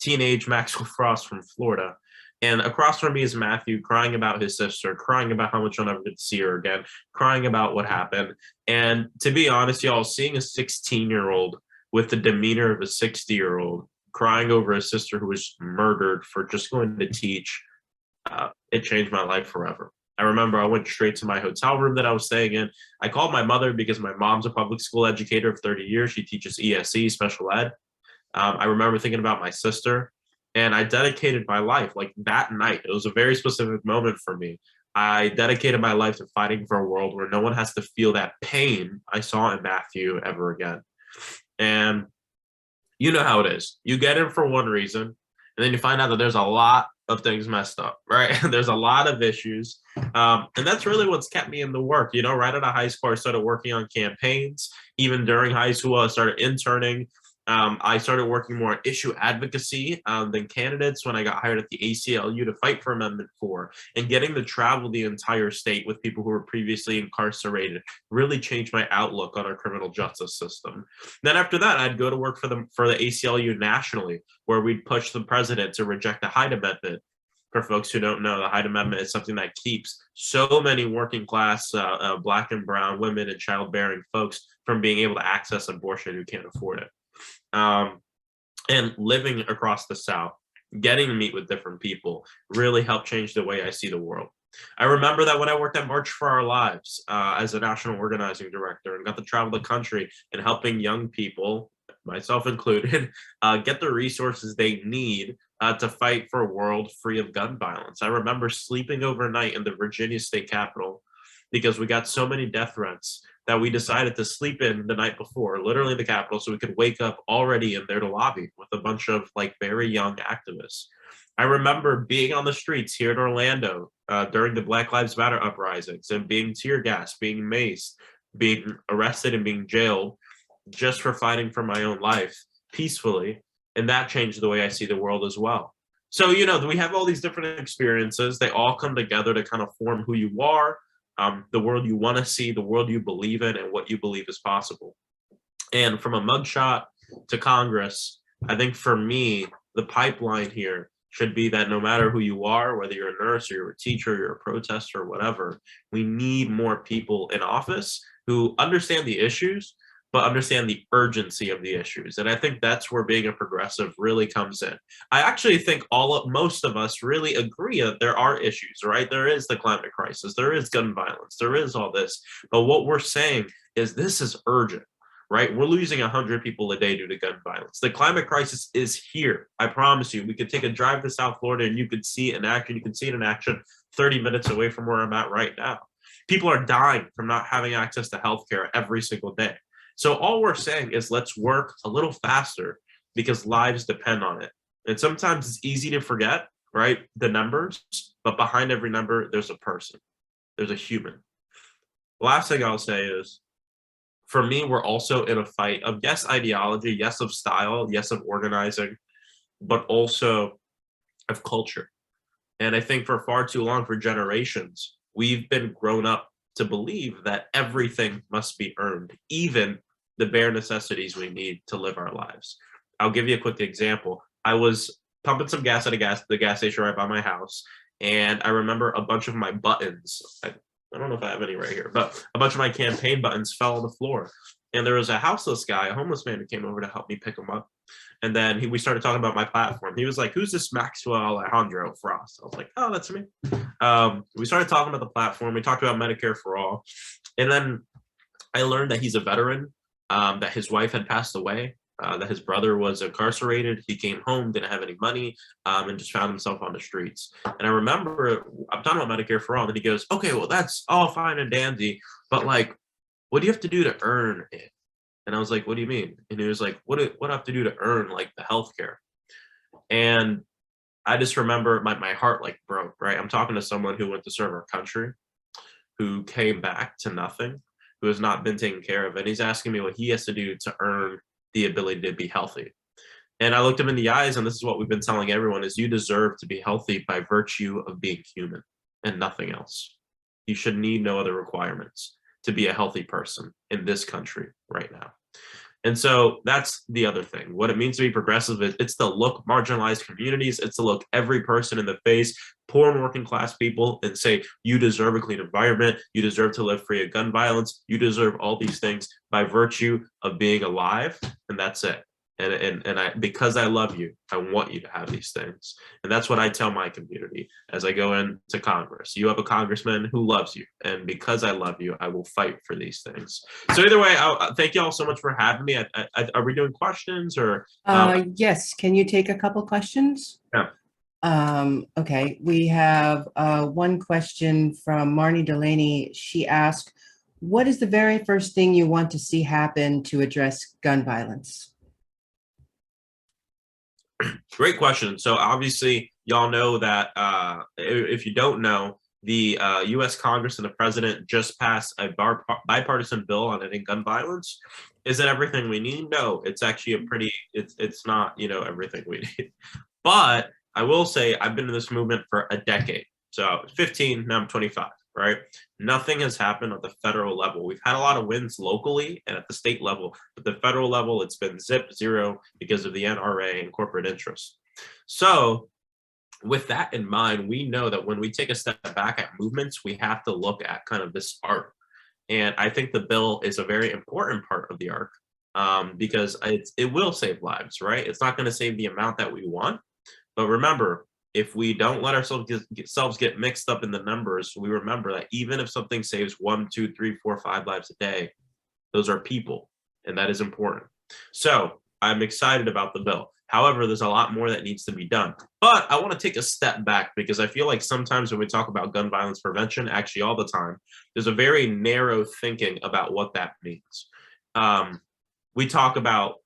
teenage Maxwell Frost from Florida. And across from me is Matthew crying about his sister, crying about how much he'll never get to see her again, crying about what happened. And to be honest, y'all, seeing a 16-year-old with the demeanor of a 60-year-old crying over a sister who was murdered for just going to teach, it changed my life forever. I remember I went straight to my hotel room that I was staying in. I called my mother because my mom's a public school educator of 30 years. She teaches ESE, special ed. I remember thinking about my sister, and I dedicated my life that night. It was a very specific moment for me. I dedicated my life to fighting for a world where no one has to feel that pain I saw in Matthew ever again. And you know how it is. You get in for one reason, and then you find out that there's a lot of things messed up, right? There's a lot of issues. And that's really what's kept me in the work. Right out of high school, I started working on campaigns. Even during high school, I started interning. I started working more on issue advocacy than candidates when I got hired at the ACLU to fight for Amendment 4, and getting to travel the entire state with people who were previously incarcerated really changed my outlook on our criminal justice system. Then after that, I'd go to work for the ACLU nationally, where we'd push the president to reject the Hyde Amendment. For folks who don't know, the Hyde Amendment is something that keeps so many working class Black and brown women and childbearing folks from being able to access abortion who can't afford it. And living across the South, getting to meet with different people really helped change the way I see the world. I remember that when I worked at March for Our Lives as a national organizing director, and got to travel the country and helping young people, myself included, get the resources they need to fight for a world free of gun violence. I remember sleeping overnight in the Virginia state capitol because we got so many death threats that we decided to sleep in the night before, literally in the Capitol, so we could wake up already in there to lobby with a bunch of very young activists. I remember being on the streets here in Orlando during the Black Lives Matter uprisings and being tear gassed, being maced, being arrested and being jailed just for fighting for my own life peacefully. And that changed the way I see the world as well. So, you know, we have all these different experiences. They all come together to kind of form who you are, the world you want to see, the world you believe in, and what you believe is possible. And from a mugshot to Congress, I think for me, the pipeline here should be that no matter who you are, whether you're a nurse or you're a teacher, you're a protester, or whatever, we need more people in office who understand the issues, but understand the urgency of the issues. And I think that's where being a progressive really comes in. I actually think most of us really agree that there are issues, right? There is the climate crisis, there is gun violence, there is all this. But what we're saying is this is urgent, right? We're losing 100 people a day due to gun violence. The climate crisis is here. I promise you, we could take a drive to South Florida and you could see it in action. You can see it in action 30 minutes away from where I'm at right now. People are dying from not having access to healthcare every single day. So all we're saying is let's work a little faster because lives depend on it. And sometimes it's easy to forget, right? The numbers, but behind every number, there's a person, there's a human. Last thing I'll say is, for me, we're also in a fight of yes, ideology, yes, of style, yes, of organizing, but also of culture. And I think for far too long, for generations, we've been grown up to believe that everything must be earned, even the bare necessities we need to live our lives. I'll give you a quick example. I was pumping some gas at the gas station right by my house, and I remember a bunch of my buttons. I don't know if I have any right here, but a bunch of my campaign buttons fell on the floor. And there was a houseless guy, a homeless man, who came over to help me pick them up. And then we started talking about my platform. He was like, "Who's this Maxwell Alejandro Frost?" I was like, "Oh, that's me." We started talking about the platform. We talked about Medicare for all. And then I learned that he's a veteran, that his wife had passed away, that his brother was incarcerated. He came home, didn't have any money, and just found himself on the streets. And I remember I'm talking about Medicare for all, and he goes, "Okay, well, that's all fine and dandy, but like, what do you have to do to earn it?" And I was like, "What do you mean?" And he was like, what do I have to do to earn like the healthcare?" And I just remember my heart like broke, right? I'm talking to someone who went to serve our country, who came back to nothing, who has not been taken care of. And he's asking me what he has to do to earn the ability to be healthy. And I looked him in the eyes, and this is what we've been telling everyone, is you deserve to be healthy by virtue of being human and nothing else. You should need no other requirements to be a healthy person in this country right now. And so that's the other thing. What it means to be progressive is it's to look marginalized communities, it's to look every person in the face, poor and working class people, and say, you deserve a clean environment, you deserve to live free of gun violence, you deserve all these things by virtue of being alive, and that's it. And I, because I love you, I want you to have these things. And that's what I tell my community as I go into Congress. You have a congressman who loves you. And because I love you, I will fight for these things. So either way, thank you all so much for having me. Are we doing questions or? Yes, can you take a couple questions? Yeah. Okay, we have one question from Marnie Delaney. She asked, what is the very first thing you want to see happen to address gun violence? Great question. So obviously, y'all know that if you don't know, the U.S. Congress and the president just passed a bipartisan bill on ending gun violence. Is it everything we need? No, it's actually a pretty, it's not, everything we need. But I will say I've been in this movement for a decade. So 15, now I'm 25, right? Nothing has happened at the federal level. We've had a lot of wins locally and at the state level, but the federal level, it's been zero because of the NRA and corporate interests. So with that in mind, we know that when we take a step back at movements, we have to look at kind of this arc. And I think the bill is a very important part of the arc because it will save lives, right? It's not going to save the amount that we want. But remember, if we don't let ourselves get mixed up in the numbers, we remember that even if something saves 1, 2, 3, 4, 5 lives a day, those are people, and that is important. So I'm excited about the bill. However, there's a lot more that needs to be done. But I want to take a step back because I feel like sometimes when we talk about gun violence prevention, actually all the time, there's a very narrow thinking about what that means. We talk about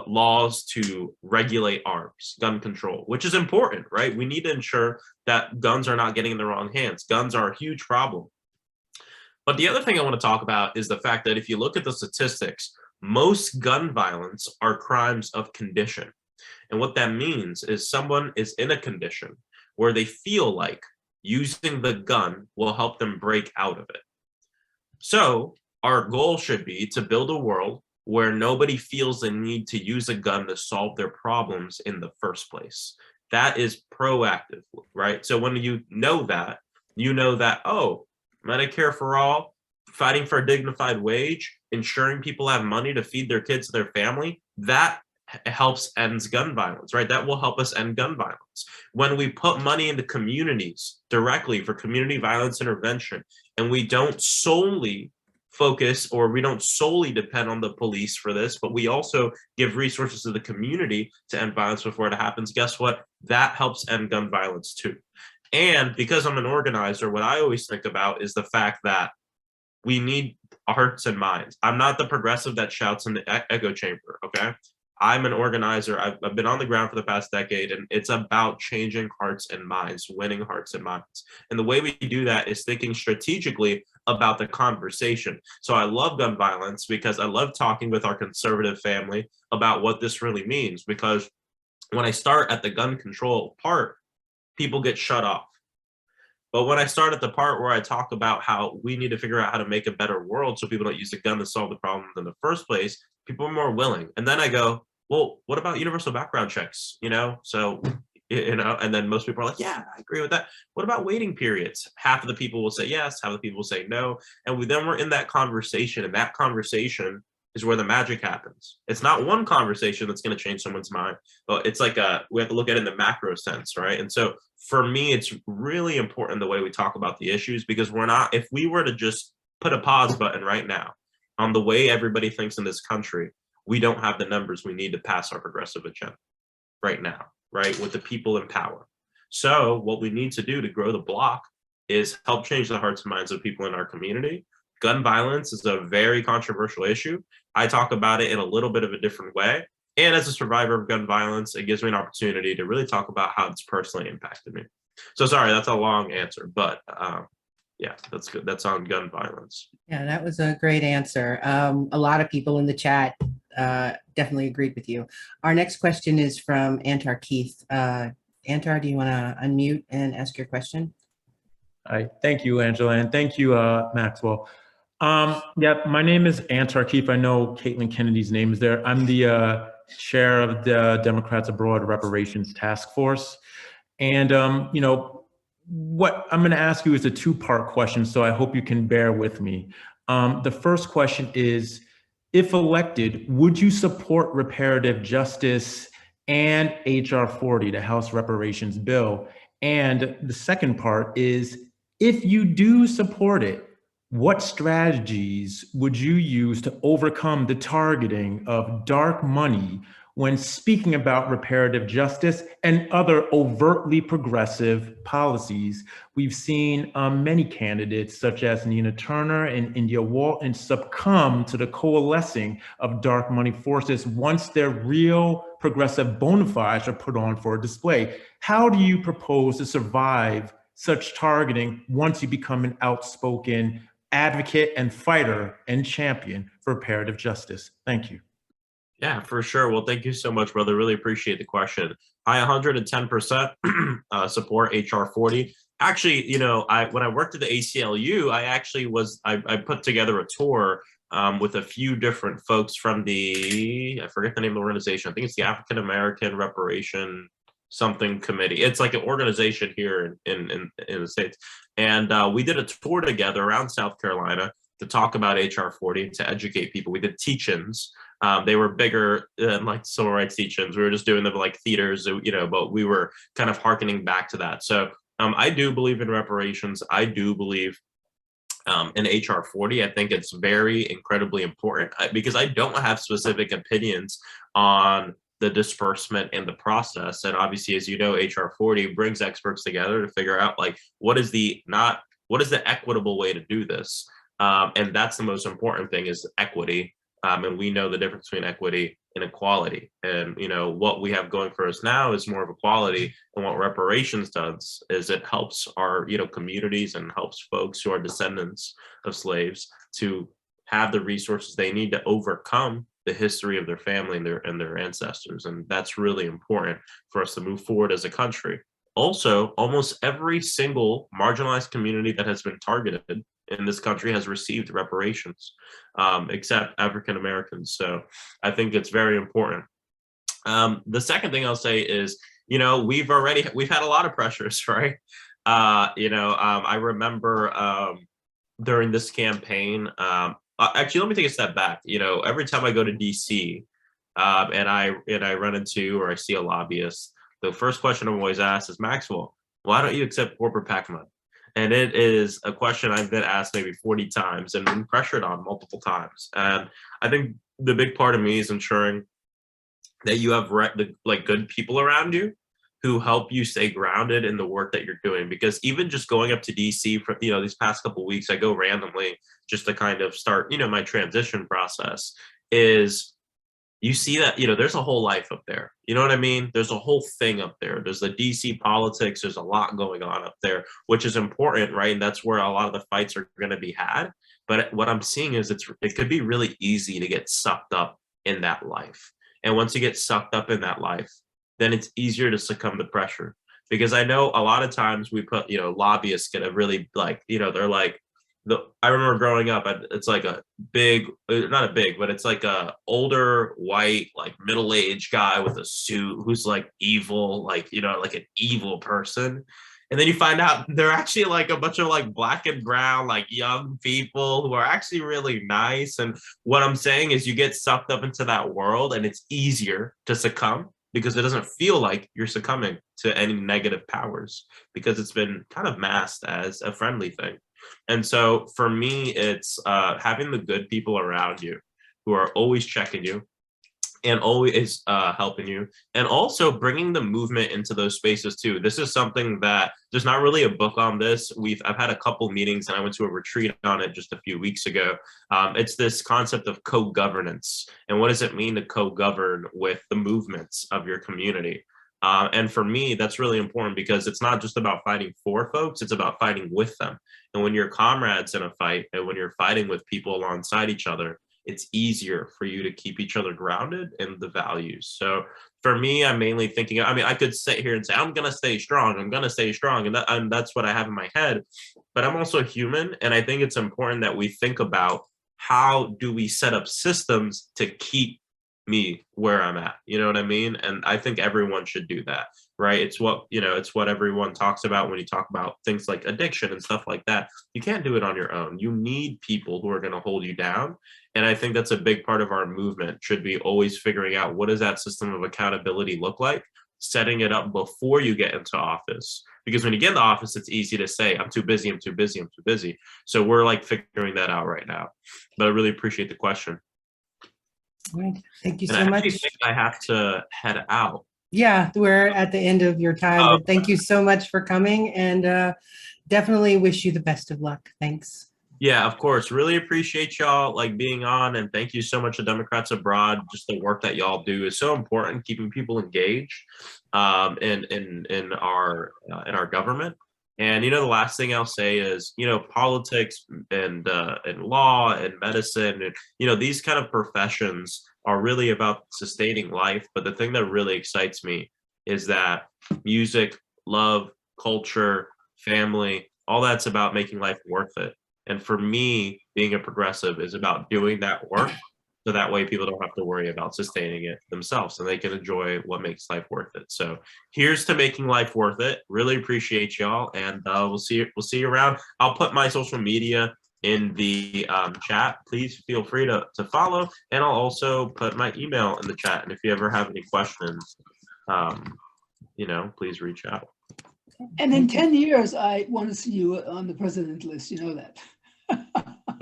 laws to regulate arms, gun control, which is important, right? We need to ensure that guns are not getting in the wrong hands. Guns are a huge problem. But the other thing I want to talk about is the fact that if you look at the statistics, most gun violence are crimes of condition. And what that means is someone is in a condition where they feel like using the gun will help them break out of it. So our goal should be to build a world where nobody feels the need to use a gun to solve their problems in the first place. That is proactive, right? So when you know that, oh, Medicare for all, fighting for a dignified wage, ensuring people have money to feed their kids and their family, that helps end gun violence, right? That will help us end gun violence. When we put money into communities directly for community violence intervention, and we don't solely focus, or we don't solely depend on the police for this, but we also give resources to the community to end violence before it happens, guess what? That helps end gun violence too. And because I'm an organizer, what I always think about is the fact that we need hearts and minds. I'm not the progressive that shouts in the echo chamber, okay? I'm an organizer. I've been on the ground for the past decade, and it's about changing hearts and minds, winning hearts and minds. And the way we do that is thinking strategically about the conversation. So I love gun violence because I love talking with our conservative family about what this really means. Because when I start at the gun control part, people get shut off. But when I start at the part where I talk about how we need to figure out how to make a better world so people don't use the gun to solve the problem in the first place, people are more willing. And then I go, well, what about universal background checks? So, and then most people are like, yeah, I agree with that. What about waiting periods? Half of the people will say yes, half of the people will say no. And then we're in that conversation, and that conversation is where the magic happens. It's not one conversation that's going to change someone's mind, but it's like we have to look at it in the macro sense, right? And so for me, it's really important the way we talk about the issues, because if we were to just put a pause button right now on the way everybody thinks in this country, we don't have the numbers we need to pass our progressive agenda right now, right? With the people in power. So what we need to do to grow the block is help change the hearts and minds of people in our community. Gun violence is a very controversial issue. I talk about it in a little bit of a different way. And as a survivor of gun violence, it gives me an opportunity to really talk about how it's personally impacted me. So sorry, that's a long answer, but yeah, that's good. That's on gun violence. Yeah, that was a great answer. A lot of people in the chat definitely agreed with you. Our next question is from Antar Keith. Antar, do you want to unmute and ask your question? Hi, thank you, Angela, and thank you, Maxwell. My name is Antar Keith. I know Caitlin Kennedy's name is there. I'm the chair of the Democrats Abroad Reparations Task Force. And, what I'm going to ask you is a two-part question, so I hope you can bear with me. The first question is, if elected, would you support reparative justice and HR 40, the House Reparations Bill? And the second part is, if you do support it, what strategies would you use to overcome the targeting of dark money when speaking about reparative justice and other overtly progressive policies? We've seen many candidates such as Nina Turner and India Walton succumb to the coalescing of dark money forces once their real progressive bona fides are put on for a display. How do you propose to survive such targeting once you become an outspoken advocate and fighter and champion for reparative justice? Thank you. Yeah, for sure. Well, thank you so much, brother. Really appreciate the question. I 110% support HR 40. Actually, when I worked at the ACLU, I put together a tour with a few different folks from I forget the name of the organization. I think it's the African American Reparation something committee. It's like an organization here in the States. And we did a tour together around South Carolina to talk about HR 40, to educate people. We did teach-ins. They were bigger than like civil rights teach-ins. We were just doing them like theaters, but we were kind of hearkening back to that. So I do believe in reparations. I do believe in HR 40. I think it's very incredibly important because I don't have specific opinions on the disbursement and the process. And obviously, as you know, HR 40 brings experts together to figure out like what is the equitable way to do this. And that's the most important thing is equity. And we know the difference between equity and equality. And what we have going for us now is more of equality. And what reparations does is it helps our communities and helps folks who are descendants of slaves to have the resources they need to overcome the history of their family and their ancestors. And that's really important for us to move forward as a country. Also, almost every single marginalized community that has been targeted in this country has received reparations, except African Americans. So I think it's very important. The second thing I'll say is, we've had a lot of pressures, right? I remember during this campaign, actually, let me take a step back. Every time I go to DC and I run into or I see a lobbyist, the first question I'm always asked is, Maxwell, why don't you accept corporate PAC money? And it is a question I've been asked maybe 40 times and been pressured on multiple times. And I think the big part of me is ensuring that you have good people around you who help you stay grounded in the work that you're doing. Because even just going up to DC for these past couple of weeks, I go randomly just to kind of start my transition process, is you see that there's a whole life up there. You know what I mean? There's a whole thing up there. There's the DC politics. There's a lot going on up there, which is important, right? And that's where a lot of the fights are going to be had. But what I'm seeing is it could be really easy to get sucked up in that life. And once you get sucked up in that life, then it's easier to succumb to pressure. Because I know a lot of times we put, lobbyists get a really they're like, I remember growing up, it's like a big, not a big, but it's like a older white, like middle-aged guy with a suit who's like evil, like an evil person. And then you find out they're actually like a bunch of like black and brown, like young people who are actually really nice. And what I'm saying is you get sucked up into that world and it's easier to succumb because it doesn't feel like you're succumbing to any negative powers because it's been kind of masked as a friendly thing. And so for me, it's having the good people around you who are always checking you and always helping you, and also bringing the movement into those spaces too. This is something that there's not really a book on this. I've had a couple meetings and I went to a retreat on it just a few weeks ago. It's this concept of co-governance. And what does it mean to co-govern with the movements of your community? And for me, that's really important because it's not just about fighting for folks, it's about fighting with them. And when you're comrades in a fight and when you're fighting with people alongside each other, it's easier for you to keep each other grounded in the values. So for me, I'm mainly thinking, I could sit here and say, I'm going to stay strong. I'm going to stay strong. And that's what I have in my head. But I'm also human. And I think it's important that we think about how do we set up systems to keep me where I'm at, you know what I mean? And I think everyone should do that, right? It's what everyone talks about when you talk about things like addiction and stuff like that. You can't do it on your own. You need people who are going to hold you down. And I think that's a big part of our movement should be always figuring out what does that system of accountability look like, setting it up before you get into office. Because when you get in the office, it's easy to say, I'm too busy, I'm too busy, I'm too busy. So we're like figuring that out right now. But I really appreciate the question. All right. Thank you so I much. think I have to head out. Yeah, we're at the end of your time, but thank you so much for coming and definitely wish you the best of luck. Thanks. Yeah, of course. Really appreciate y'all being on, and thank you so much to Democrats Abroad. Just the work that y'all do is so important, keeping people engaged in our government. And the last thing I'll say is politics and law and medicine and these kind of professions are really about sustaining life. But the thing that really excites me is that music, love, culture, family, all that's about making life worth it. And for me, being a progressive is about doing that work so that way people don't have to worry about sustaining it themselves and they can enjoy what makes life worth it. So here's to making life worth it. Really appreciate y'all, and we'll see you around. I'll put my social media in the chat. Please feel free to follow, and I'll also put my email in the chat. And if you ever have any questions, please reach out. And in 10 years, I want to see you on the president list. You know that.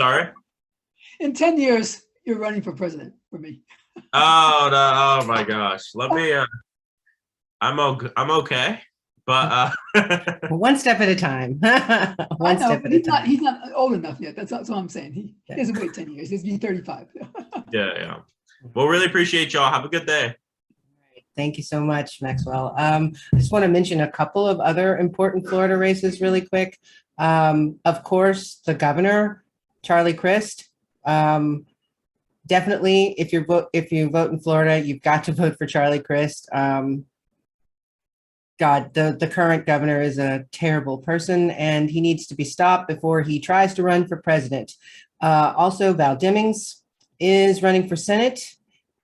Sorry? In 10 years, you're running for president for me. Oh, no, oh my gosh. Let me, I'm okay, but one step at a time. One step at a time. He's not old enough yet. That's all I'm saying. He doesn't wait 10 years. He's 35. Yeah. Well, really appreciate y'all. Have a good day. Thank you so much, Maxwell. I just want to mention a couple of other important Florida races really quick. Of course, the governor, Charlie Crist. definitely, if you vote in Florida, you've got to vote for Charlie Crist. God, the current governor is a terrible person, and he needs to be stopped before he tries to run for president. Also, Val Demings is running for Senate.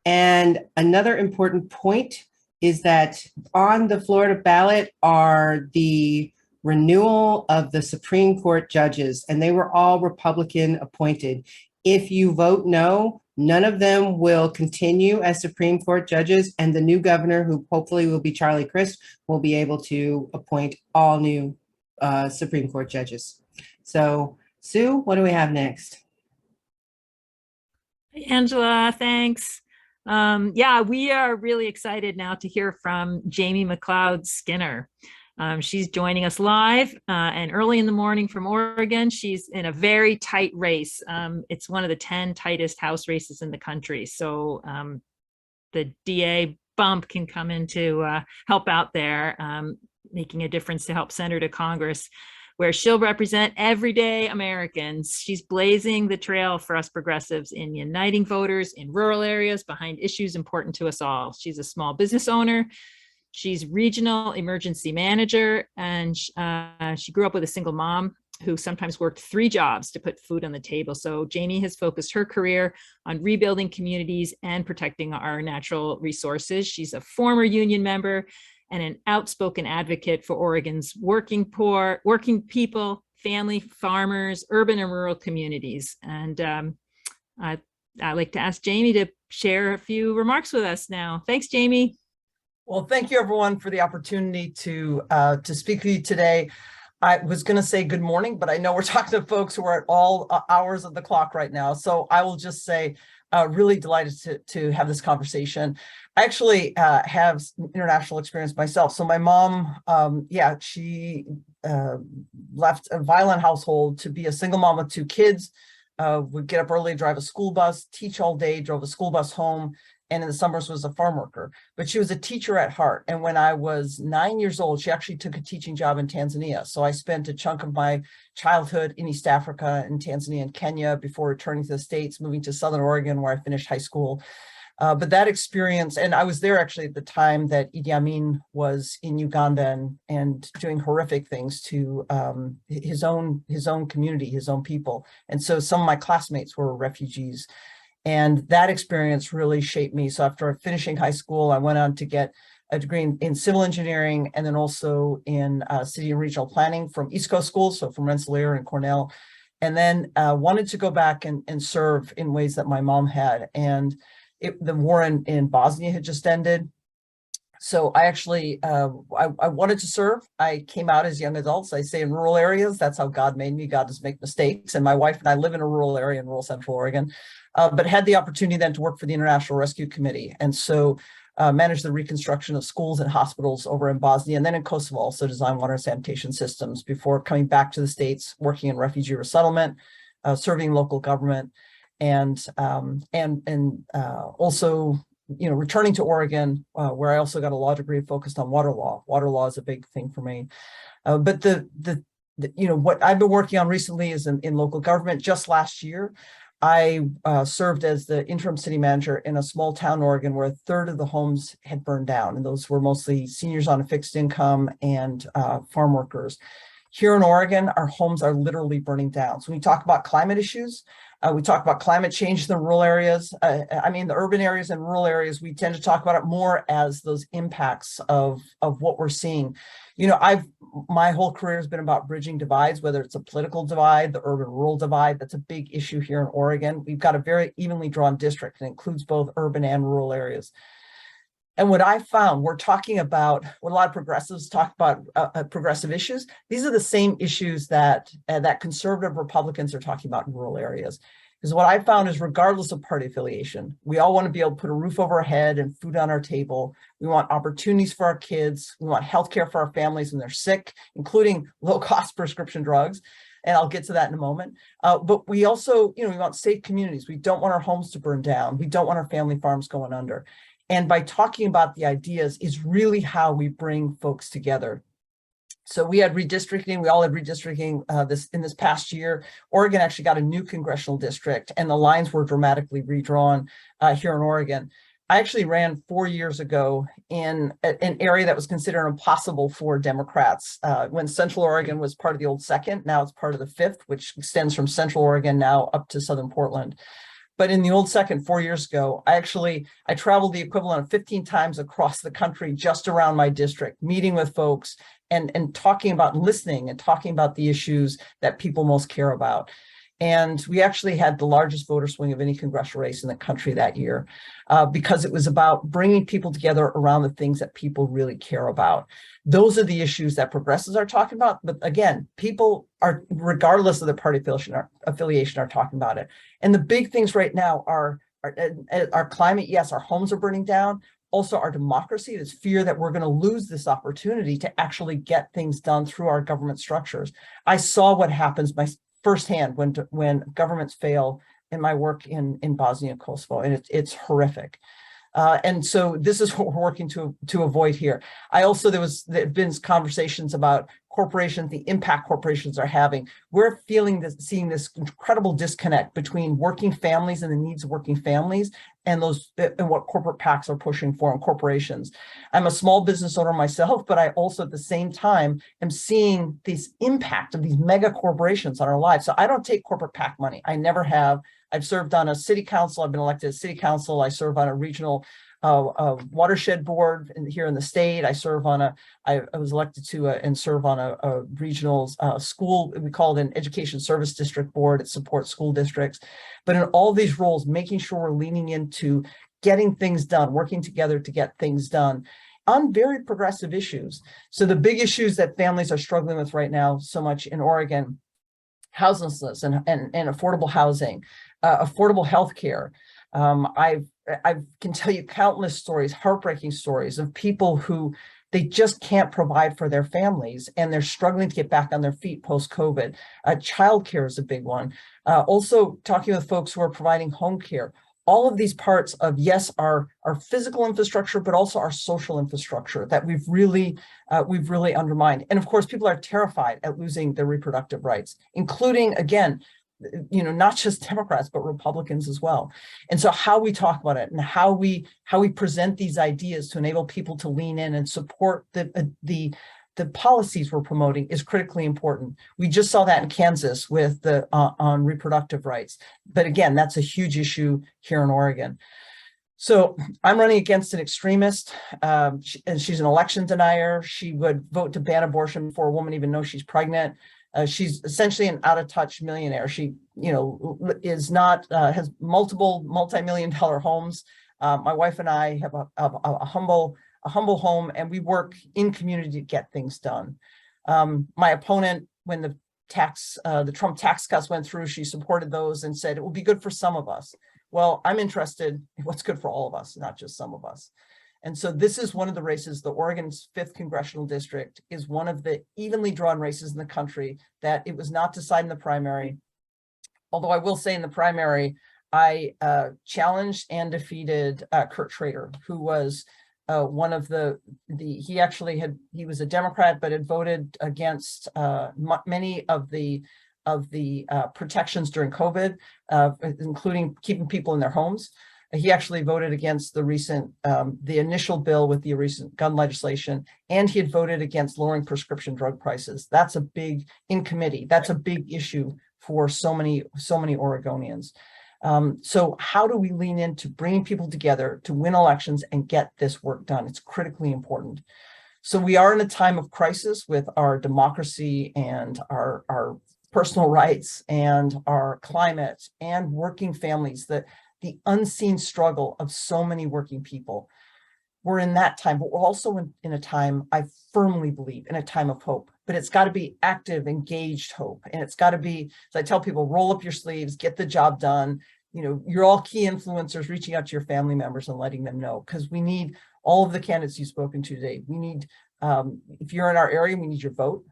And another important point is that on the Florida ballot are the renewal of the Supreme Court judges, and they were all Republican appointed. If you vote no, none of them will continue as Supreme Court judges, and the new governor, who hopefully will be Charlie Crist, will be able to appoint all new Supreme Court judges. So, Sue, what do we have next? Angela, thanks. Yeah, we are really excited now to hear from Jamie Mcleod Skinner. She's joining us live and early in the morning from Oregon. She's in a very tight race. It's one of the 10 tightest House races in the country. So the DA bump can come in to help out there, making a difference to help send her to Congress, where she'll represent everyday Americans. She's blazing the trail for us progressives in uniting voters in rural areas behind issues important to us all. She's a small business owner. She's regional emergency manager, and she grew up with a single mom who sometimes worked 3 jobs to put food on the table. So Jamie has focused her career on rebuilding communities and protecting our natural resources. She's a former union member and an outspoken advocate for Oregon's working poor, working people, family farmers, urban and rural communities. And I'd like to ask Jamie to share a few remarks with us now. Thanks, Jamie. Well, thank you everyone for the opportunity to speak with you today. I was going to say good morning, but I know we're talking to folks who are at all hours of the clock right now. So I will just say really delighted to have this conversation. I actually have international experience myself. So my mom, she left a violent household to be a single mom with 2 kids, would get up early, drive a school bus, teach all day, drove a school bus home, and in the summers was a farm worker. But she was a teacher at heart. And when I was 9 years old, she actually took a teaching job in Tanzania. So I spent a chunk of my childhood in East Africa, in Tanzania and Kenya, before returning to the States, moving to Southern Oregon, where I finished high school. But that experience, and I was there actually at the time that Idi Amin was in Uganda and doing horrific things to his own community, his own people. And so some of my classmates were refugees. And that experience really shaped me. So after finishing high school, I went on to get a degree in civil engineering and then also in city and regional planning from East Coast schools, so from Rensselaer and Cornell. And then wanted to go back and serve in ways that my mom had. And the war in Bosnia had just ended. So I actually, I wanted to serve. I came out as young adults. I say in rural areas, that's how God made me. God doesn't make mistakes. And my wife and I live in a rural area in rural Central Oregon, but had the opportunity then to work for the International Rescue Committee. And so managed the reconstruction of schools and hospitals over in Bosnia and then in Kosovo, also designed water and sanitation systems before coming back to the States, working in refugee resettlement, serving local government, and also, you know, returning to Oregon, where I also got a law degree focused on water law. Water law is a big thing for me. But you know, what I've been working on recently is in local government. Just last year, I served as the interim city manager in a small town in Oregon where 1/3 of the homes had burned down. And those were mostly seniors on a fixed income and farm workers. Here in Oregon, our homes are literally burning down. So when we talk about climate issues, we talk about climate change in the rural areas. I mean, the urban areas and rural areas, we tend to talk about it more as those impacts of what we're seeing. You know, my whole career has been about bridging divides, whether it's a political divide, the urban-rural divide. That's a big issue here in Oregon. We've got a very evenly drawn district that includes both urban and rural areas. And what I found, we're talking about what a lot of progressives talk about, progressive issues. These are the same issues that conservative Republicans are talking about in rural areas. Because what I found is, regardless of party affiliation, we all want to be able to put a roof over our head and food on our table. We want opportunities for our kids. We want healthcare for our families when they're sick, including low-cost prescription drugs. And I'll get to that in a moment. But we also, you know, we want safe communities. We don't want our homes to burn down. We don't want our family farms going under. And by talking about the ideas is really how we bring folks together. So we had redistricting, we all had redistricting this past year. Oregon actually got a new congressional district and the lines were dramatically redrawn here in Oregon. I actually ran 4 years ago in an area that was considered impossible for Democrats when Central Oregon was part of the old 2nd. Now it's part of the 5th, which extends from Central Oregon now up to Southern Portland. But in the old 2nd 4 years ago, I traveled the equivalent of 15 times across the country just around my district, meeting with folks and talking about listening and talking about the issues that people most care about. And we actually had the largest voter swing of any congressional race in the country that year because it was about bringing people together around the things that people really care about. Those are the issues that progressives are talking about. But again, people are, regardless of their party affiliation, are talking about it. And the big things right now are our climate. Yes, our homes are burning down. Also our democracy. There's fear that we're going to lose this opportunity to actually get things done through our government structures. I saw what happens firsthand when governments fail in my work in Bosnia and Kosovo, and it's horrific. And so this is what we're working to avoid here. There have been conversations about corporations, the impact corporations are having. We're seeing this incredible disconnect between working families and the needs of working families and what corporate PACs are pushing for in corporations. I'm a small business owner myself, but I also at the same time am seeing this impact of these mega corporations on our lives. So I don't take corporate PAC money. I never have. I've served on a city council. I've been elected as city council. I serve on a regional watershed board here in the state. I was elected to and serve on a regional school. We call it an education service district board. It supports school districts. But in all these roles, making sure we're leaning into getting things done, working together to get things done on very progressive issues. So the big issues that families are struggling with right now so much in Oregon, houselessness and affordable housing, affordable health care. I can tell you countless stories, heartbreaking stories of people who they just can't provide for their families and they're struggling to get back on their feet post-COVID. Childcare is a big one. Also talking with folks who are providing home care. All of these parts of, yes, our physical infrastructure, but also our social infrastructure that we've really undermined. And of course, people are terrified at losing their reproductive rights, including, again, not just Democrats, but Republicans as well. And so how we talk about it and how we present these ideas to enable people to lean in and support the policies we're promoting is critically important. We just saw that in Kansas with on reproductive rights. But again, that's a huge issue here in Oregon. So I'm running against an extremist, and she's an election denier. She would vote to ban abortion before a woman even knows she's pregnant. She's essentially an out-of-touch millionaire. She, is not has multiple multi-million-dollar homes. My wife and I have a humble home, and we work in community to get things done. My opponent, when the Trump tax cuts went through, she supported those and said it will be good for some of us. Well, I'm interested in what's good for all of us, not just some of us. And so this is one of the races. The Oregon's 5th congressional district is one of the evenly drawn races in the country that it was not decided in the primary. Although I will say in the primary, I challenged and defeated Kurt Schrader, who was one of he was a Democrat, but had voted against many of the protections during COVID, including keeping people in their homes. He actually voted against the initial bill with the recent gun legislation, and he had voted against lowering prescription drug prices. That's a big, in committee, that's a big issue for so many Oregonians. So how do we lean into bringing people together to win elections and get this work done? It's critically important. So we are in a time of crisis with our democracy and our personal rights and our climate and working families, the unseen struggle of so many working people. We're in that time, but we're also in a time, I firmly believe, in a time of hope. But it's got to be active, engaged hope. And it's got to be, as I tell people, roll up your sleeves, get the job done. You're all key influencers, reaching out to your family members and letting them know, because we need all of the candidates you've spoken to today. We need, if you're in our area, we need your vote.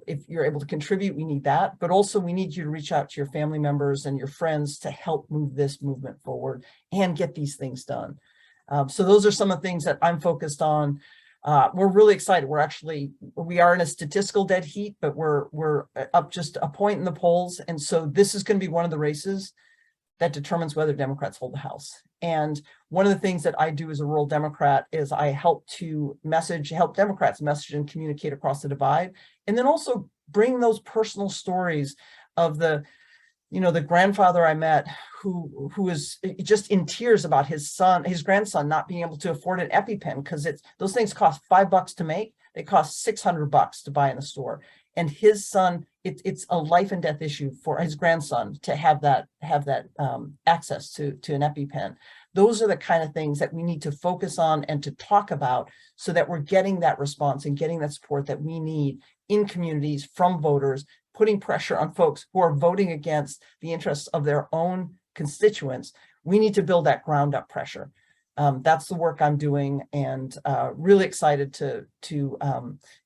If you're able to contribute, we need that, but also we need you to reach out to your family members and your friends to help move this movement forward and get these things done. So those are some of the things that I'm focused on. we're really excited. We are in a statistical dead heat, but we're up just a point in the polls. And so this is going to be one of the races that determines whether Democrats hold the House. And one of the things that I do as a rural Democrat is I help Democrats message and communicate across the divide, and then also bring those personal stories of the grandfather I met who is just in tears about his grandson not being able to afford an EpiPen because those things cost $5 to make. They cost $600 to buy in the store. And his son, it's a life and death issue for his grandson to have that access to an EpiPen. Those are the kind of things that we need to focus on and to talk about so that we're getting that response and getting that support that we need in communities from voters, putting pressure on folks who are voting against the interests of their own constituents. We need to build that ground up pressure. That's the work I'm doing, and really excited to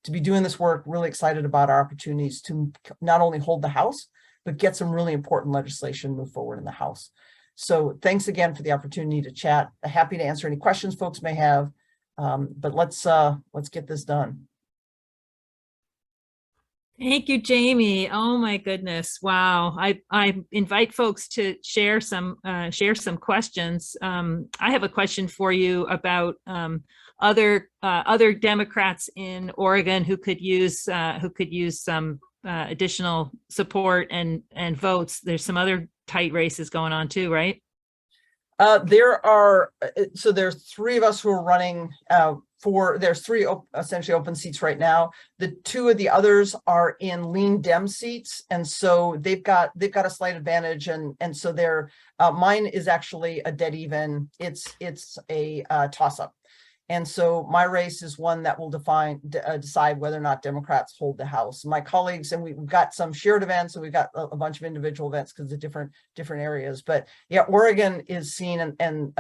be doing this work, really excited about our opportunities to not only hold the House, but get some really important legislation move forward in the House. So thanks again for the opportunity to chat. Happy to answer any questions folks may have, but let's get this done. Thank you, Jamie. Oh my goodness. Wow. I invite folks to share some questions. I have a question for you about other Democrats in Oregon who could use some additional support and votes. There's some other tight races going on too, right? There's three of us who are running there's three essentially open seats right now. The two of the others are in lean Dem seats, and so they've got a slight advantage, and so mine is actually a dead even. It's a toss up. And so my race is one that will decide whether or not Democrats hold the House. My colleagues, and we've got some shared events, and we've got a bunch of individual events because of different areas. But yeah, Oregon is seen, and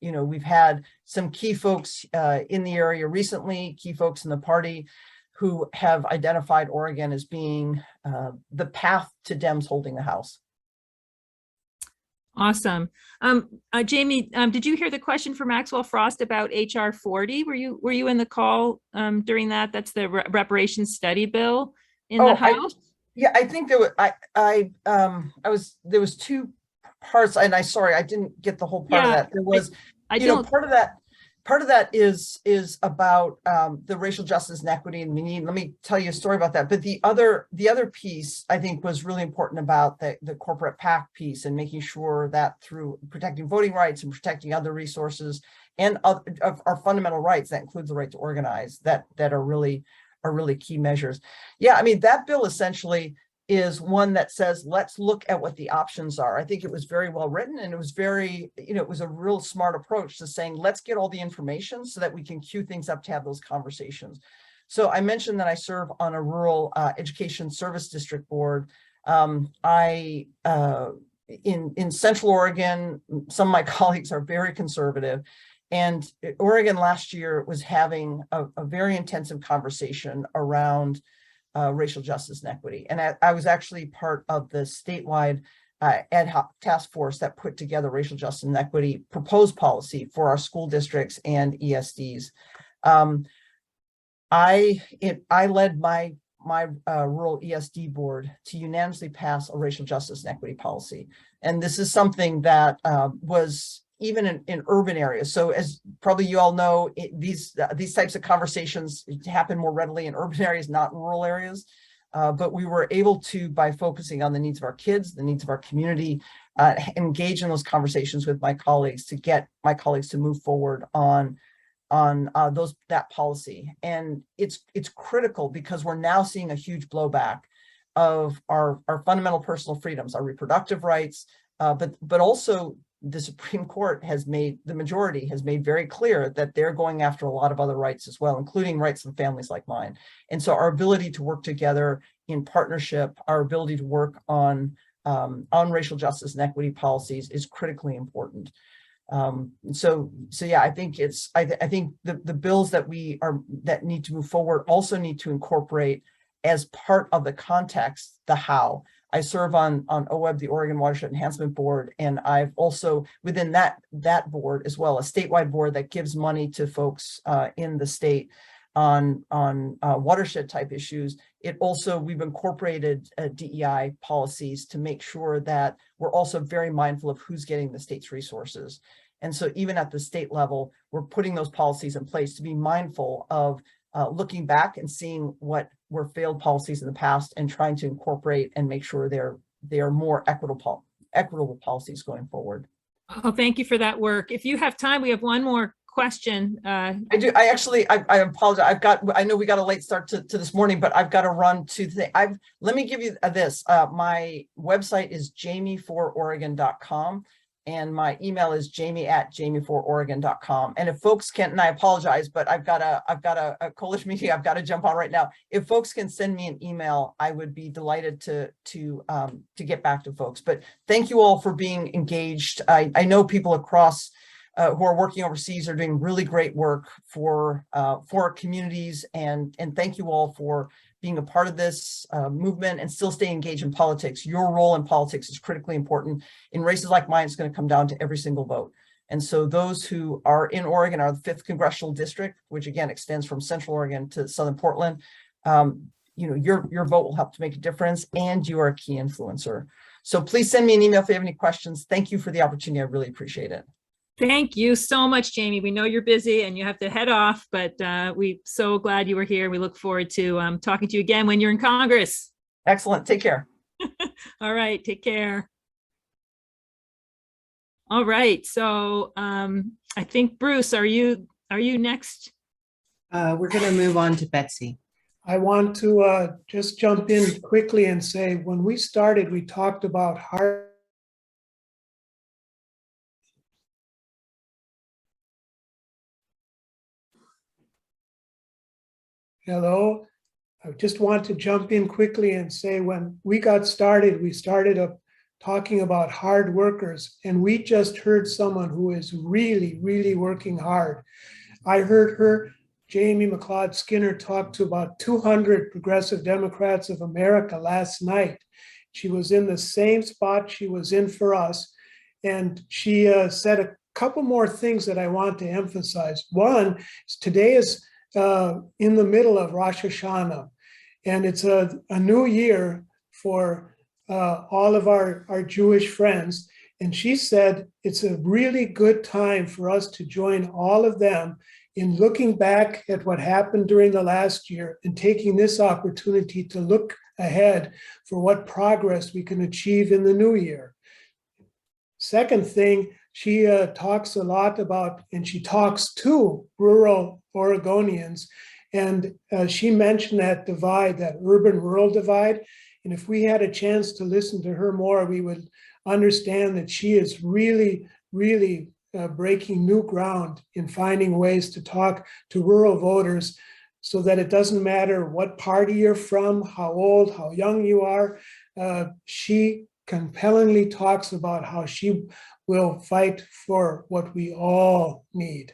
we've had some key folks in the area recently, key folks in the party who have identified Oregon as being the path to Dems holding the House. Awesome. Jamie, did you hear the question for Maxwell Frost about HR 40? Were you in the call during that? That's the reparations study bill in the House? I think there was there was two parts, and I didn't get the whole part of that. There was part of that is about the racial justice and equity, and let me tell you a story about that. But the other piece I think was really important about the corporate PAC piece, and making sure that through protecting voting rights and protecting other resources and of our fundamental rights, that includes the right to organize, that are really key measures. Yeah, I mean, that bill essentially is one that says, let's look at what the options are. I think it was very well written, and it was it was a real smart approach to saying, let's get all the information so that we can queue things up to have those conversations. So I mentioned that I serve on a rural education service district board. In Central Oregon, some of my colleagues are very conservative, and Oregon last year was having a very intensive conversation around racial justice and equity. And I was actually part of the statewide ad hoc task force that put together racial justice and equity proposed policy for our school districts and ESDs. I led my rural ESD board to unanimously pass a racial justice and equity policy. And this is something that was even in urban areas. So as probably you all know, these types of conversations happen more readily in urban areas, not in rural areas. But we were able to, by focusing on the needs of our kids, the needs of our community, engage in those conversations with my colleagues to get my colleagues to move forward on that policy. And it's critical because we're now seeing a huge blowback of our fundamental personal freedoms, our reproductive rights, but also the Supreme Court the majority has made very clear that they're going after a lot of other rights as well, including rights of families like mine. And so our ability to work together in partnership, our ability to work on racial justice and equity policies is critically important. So yeah, I think I think the bills that need to move forward also need to incorporate as part of the context, the how. I serve on OWEB, the Oregon Watershed Enhancement Board, and I've also within that board as well, a statewide board that gives money to folks in the state on watershed type issues. We've incorporated DEI policies to make sure that we're also very mindful of who's getting the state's resources. And so even at the state level, we're putting those policies in place to be mindful of looking back and seeing what were failed policies in the past and trying to incorporate and make sure they're more equitable policies going forward. Oh, thank you for that work. If you have time, we have one more question. I do. I apologize. I know we got a late start to this morning, but I've got to run to the, let me give you this. My website is jamie4oregon.com. And my email is jamie@jamie4oregon.com. And if folks can, and I apologize, but I've got a coalition meeting I've got to jump on right now. If folks can send me an email, I would be delighted to get back to folks. But thank you all for being engaged. I know people across who are working overseas are doing really great work for our communities, and thank you all for being a part of this movement and still staying engaged in politics. Your role in politics is critically important. In races like mine, it's going to come down to every single vote. And so those who are in Oregon are the 5th Congressional District, which again extends from Central Oregon to Southern Portland. Your vote will help to make a difference, and you are a key influencer. So please send me an email if you have any questions. Thank you for the opportunity. I really appreciate it. Thank you so much, Jamie. We know you're busy and you have to head off, but we're so glad you were here. We look forward to talking to you again when you're in Congress. Excellent. Take care. All right. Take care. All right. So I think, Bruce, are you next? We're going to move on to Betsy. I want to just jump in quickly and say, when we started, we talked about hard. Hello. I just want to jump in quickly and say, when we got started, we started talking about hard workers, and we just heard someone who is really, really working hard. I heard her, Jamie Mcleod Skinner, talk to about 200 Progressive Democrats of America last night. She was in the same spot she was in for us, and she said a couple more things that I want to emphasize. One is today is in the middle of Rosh Hashanah, and it's a new year for all of our Jewish friends. And she said it's a really good time for us to join all of them in looking back at what happened during the last year and taking this opportunity to look ahead for what progress we can achieve in the new year. Second thing, she talks a lot about, and she talks to rural Oregonians, and she mentioned that divide, that urban-rural divide. And if we had a chance to listen to her more, we would understand that she is really, really breaking new ground in finding ways to talk to rural voters so that it doesn't matter what party you're from, how old, how young you are. She compellingly talks about how she will fight for what we all need.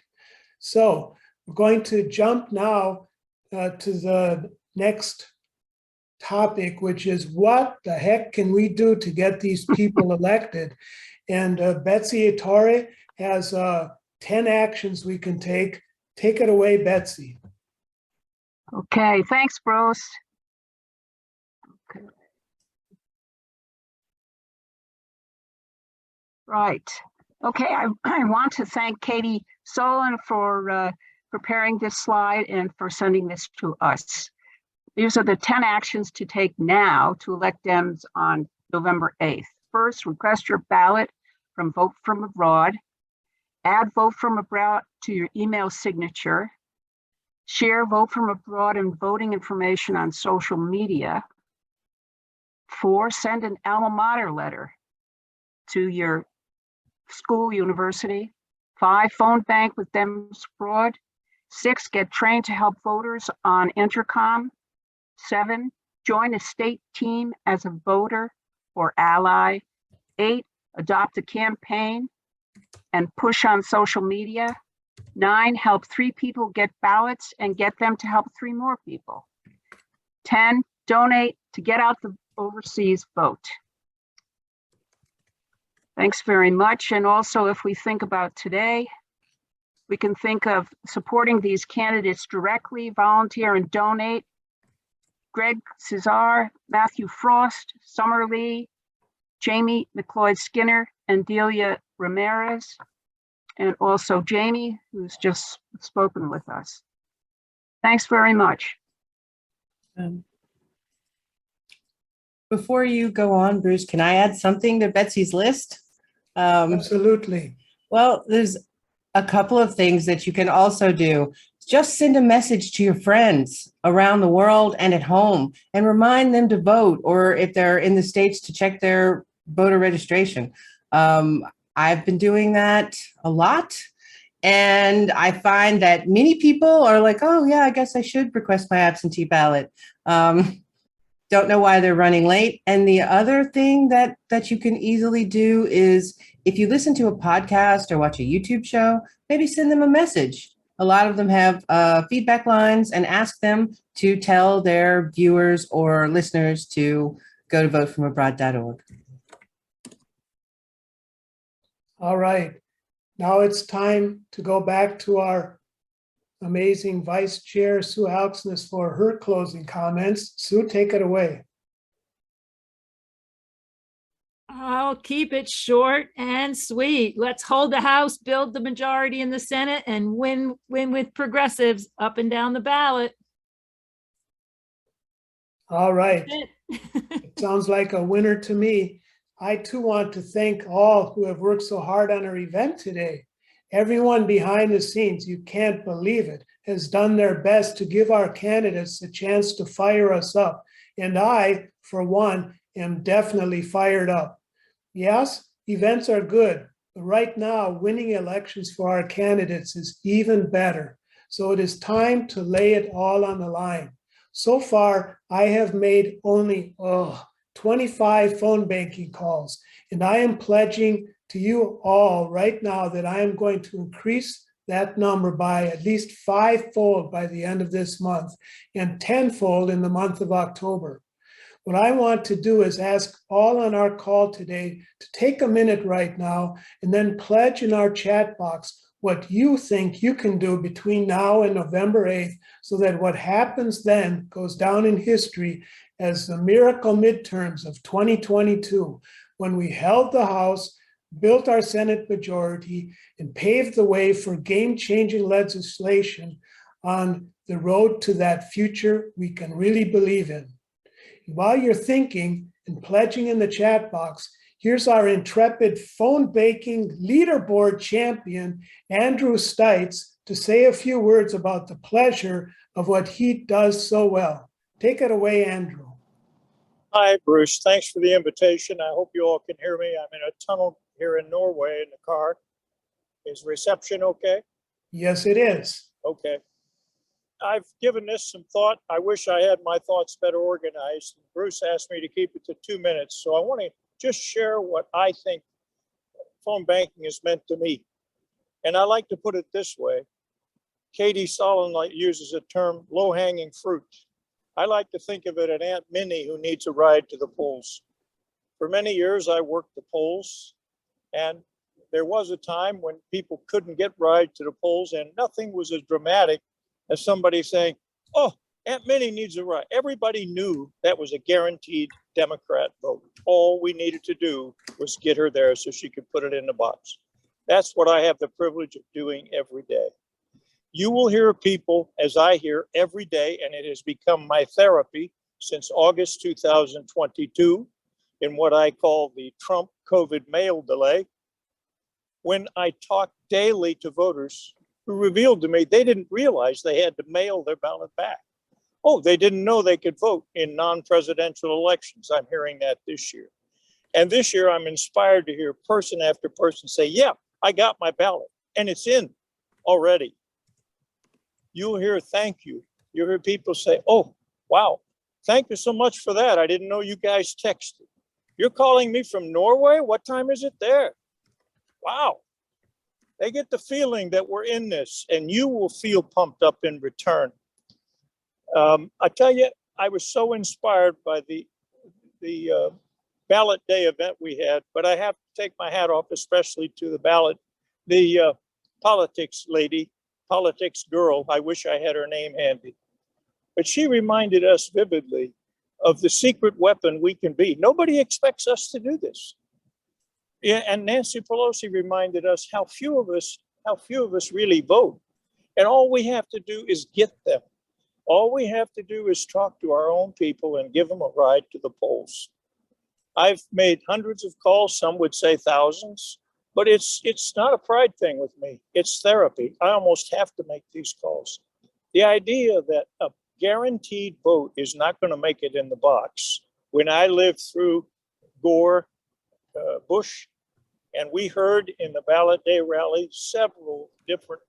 So we're going to jump now to the next topic, which is what the heck can we do to get these people elected? And Betsy Ettore has 10 actions we can take. Take it away, Betsy. Okay, thanks, Bruce. Okay. Right. Okay, I want to thank Katie Solon for preparing this slide and for sending this to us. These are the 10 actions to take now to elect Dems on November 8th. First, request your ballot from Vote From Abroad. Add Vote From Abroad to your email signature. Share Vote From Abroad and voting information on social media. 4, send an alma mater letter to your school, university. 5, phone bank with Dems Abroad. 6, get trained to help voters on intercom. 7, join a state team as a voter or ally. 8, adopt a campaign and push on social media. 9, help 3 people get ballots and get them to help 3 more people. 10, donate to get out the overseas vote. Thanks very much. And also, if we think about today, We can think of supporting these candidates directly, volunteer and donate. Greg Cesar, Matthew Frost, Summer Lee, Jamie Mcleod Skinner, and Delia Ramirez, and also Jamie, who's just spoken with us. Thanks very much. Before you go on, Bruce, can I add something to Betsy's list? Absolutely. Well, there's a couple of things that you can also do. Just send a message to your friends around the world and at home and remind them to vote, or if they're in the States, to check their voter registration. I've been doing that a lot. And I find that many people are like, oh yeah, I guess I should request my absentee ballot. Don't know why they're running late. And the other thing that you can easily do is, if you listen to a podcast or watch a YouTube show, maybe send them a message. A lot of them have feedback lines, and ask them to tell their viewers or listeners to go to votefromabroad.org. All right. Now it's time to go back to our amazing Vice Chair, Sue Alksness, for her closing comments. Sue, take it away. I'll keep it short and sweet. Let's hold the House, build the majority in the Senate, and win with progressives up and down the ballot. All right. It sounds like a winner to me. I too want to thank all who have worked so hard on our event today. Everyone behind the scenes, you can't believe it, has done their best to give our candidates a chance to fire us up. And I, for one, am definitely fired up. Yes, events are good, but right now, winning elections for our candidates is even better. So it is time to lay it all on the line. So far, I have made only 25 phone banking calls, and I am pledging to you all right now that I am going to increase that number by at least 5-fold by the end of this month, and 10-fold in the month of October. What I want to do is ask all on our call today to take a minute right now and then pledge in our chat box what you think you can do between now and November 8th, so that what happens then goes down in history as the miracle midterms of 2022, when we held the House, built our Senate majority, and paved the way for game-changing legislation on the road to that future we can really believe in. While you're thinking and pledging in the chat box, here's our intrepid phone banking leaderboard champion, Andrew Stites, to say a few words about the pleasure of what he does so well. Take it away, Andrew. Hi, Bruce. Thanks for the invitation. I hope you all can hear me. I'm in a tunnel here in Norway in the car. Is reception okay? Yes, it is. Okay. I've given this some thought. I wish I had my thoughts better organized. Bruce asked me to keep it to 2 minutes. So I want to just share what I think phone banking has meant to me. And I like to put it this way. Katie Solon uses the term low-hanging fruit. I like to think of it an Aunt Minnie who needs a ride to the polls. For many years, I worked the polls, and there was a time when people couldn't get ride to the polls, and nothing was as dramatic as somebody saying, oh, Aunt Minnie needs a ride. Everybody knew that was a guaranteed Democrat vote. All we needed to do was get her there so she could put it in the box. That's what I have the privilege of doing every day. You will hear people, as I hear every day, and it has become my therapy since August 2022, in what I call the Trump COVID mail delay, when I talk daily to voters who revealed to me they didn't realize they had to mail their ballot back. Oh, they didn't know they could vote in non-presidential elections. I'm hearing that this year. And this year, I'm inspired to hear person after person say, yeah, I got my ballot, and it's in already. You'll hear thank you. You'll hear people say, oh, wow, thank you so much for that. I didn't know you guys texted. You're calling me from Norway? What time is it there? Wow. They get the feeling that we're in this, and you will feel pumped up in return. I tell you, I was so inspired by the ballot day event we had, but I have to take my hat off, especially to the politics lady, politics girl. I wish I had her name handy. But she reminded us vividly of the secret weapon we can be. Nobody expects us to do this. Yeah, and Nancy Pelosi reminded us how few of us really vote. And all we have to do is get them. All we have to do is talk to our own people and give them a ride to the polls. I've made hundreds of calls, some would say thousands, but it's not a pride thing with me. It's therapy. I almost have to make these calls. The idea that a guaranteed vote is not going to make it in the box. When I lived through Gore, Bush, and we heard in the ballot day rally several different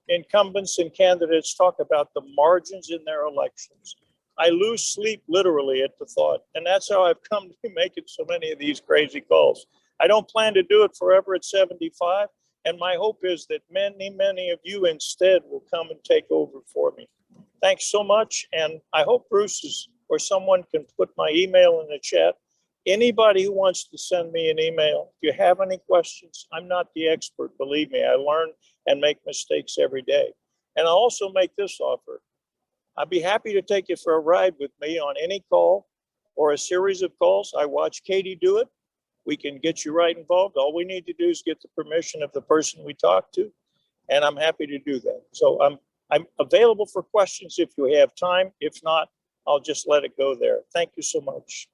incumbents and candidates talk about the margins in their elections. I lose sleep literally at the thought, and that's how I've come to making so many of these crazy calls. I don't plan to do it forever at 75, and my hope is that many, many of you instead will come and take over for me. Thanks so much, and I hope Bruce or someone can put my email in the chat. Anybody who wants to send me an email, if you have any questions, I'm not the expert, believe me. I learn and make mistakes every day. And I'll also make this offer. I'd be happy to take you for a ride with me on any call or a series of calls. I watch Katie do it. We can get you right involved. All we need to do is get the permission of the person we talk to, and I'm happy to do that. So I'm available for questions if you have time. If not, I'll just let it go there. Thank you so much.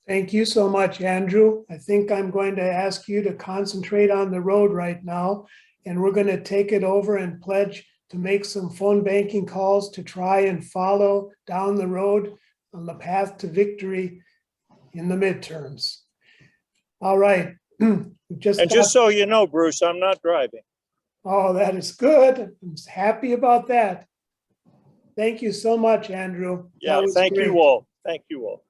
Thank you so much, Andrew. I think I'm going to ask you to concentrate on the road right now, and we're going to take it over and pledge to make some phone banking calls to try and follow down the road on the path to victory in the midterms. All right. Just so you know, Bruce, I'm not driving. Oh, that is good. I'm happy about that. Thank you so much, Andrew. Yeah, thank you all. Thank you all.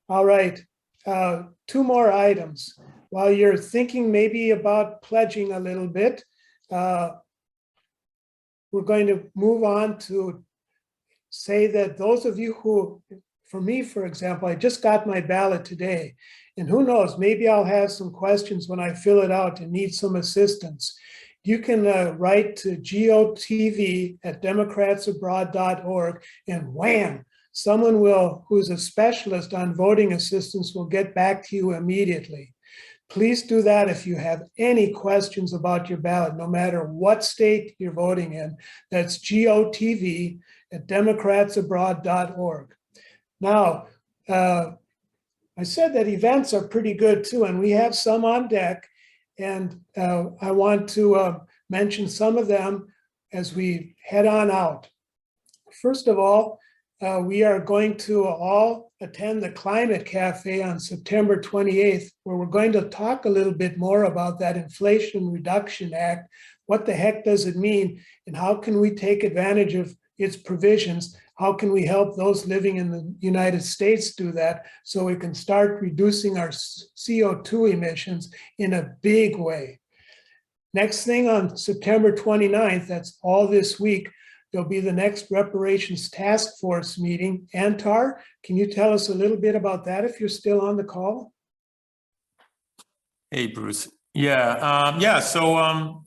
All right, 2 more items. While you're thinking maybe about pledging a little bit, we're going to move on to say that those of you who, for me, for example, I just got my ballot today, and who knows, maybe I'll have some questions when I fill it out and need some assistance. You can write to gotv@democratsabroad.org, and wham, someone who's a specialist on voting assistance will get back to you immediately. Please do that if you have any questions about your ballot, no matter what state you're voting in. That's gotv@democratsabroad.org. Now, I said that events are pretty good too, and we have some on deck, and I want to mention some of them as we head on out. First of all, we are going to all attend the Climate Cafe on September 28th, where we're going to talk a little bit more about that Inflation Reduction Act. What the heck does it mean, and how can we take advantage of its provisions? How can we help those living in the United States do that so we can start reducing our CO2 emissions in a big way? Next thing, on September 29th, that's all this week, there'll be the next Reparations Task Force meeting. Antar, can you tell us a little bit about that if you're still on the call? Hey, Bruce. So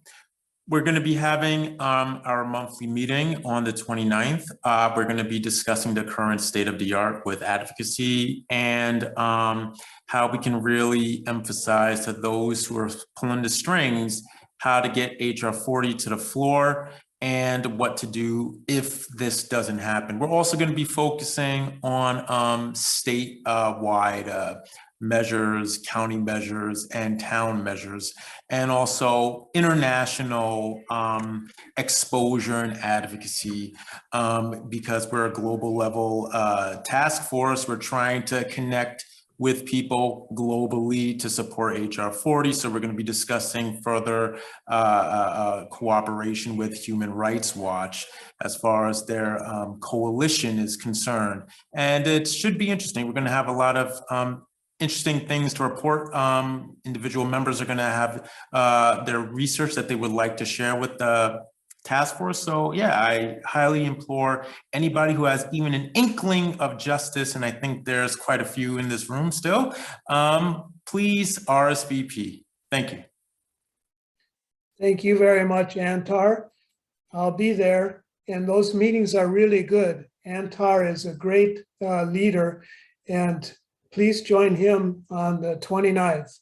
we're going to be having our monthly meeting on the 29th. We're going to be discussing the current state of the art with advocacy and how we can really emphasize to those who are pulling the strings how to get HR 40 to the floor and what to do if this doesn't happen. We're also going to be focusing on state-wide measures, county measures, and town measures, and also international exposure and advocacy, because we're a global level task force. We're trying to connect with people globally to support HR 40. So we're going to be discussing further cooperation with Human Rights Watch as far as their coalition is concerned. And it should be interesting. We're going to have a lot of interesting things to report. Individual members are going to have their research that they would like to share with the task force. So yeah, I highly implore anybody who has even an inkling of justice, and I think there's quite a few in this room still, please RSVP. Thank you. Thank you very much, Antar. I'll be there, and those meetings are really good. Antar is a great leader, and please join him on the 29th.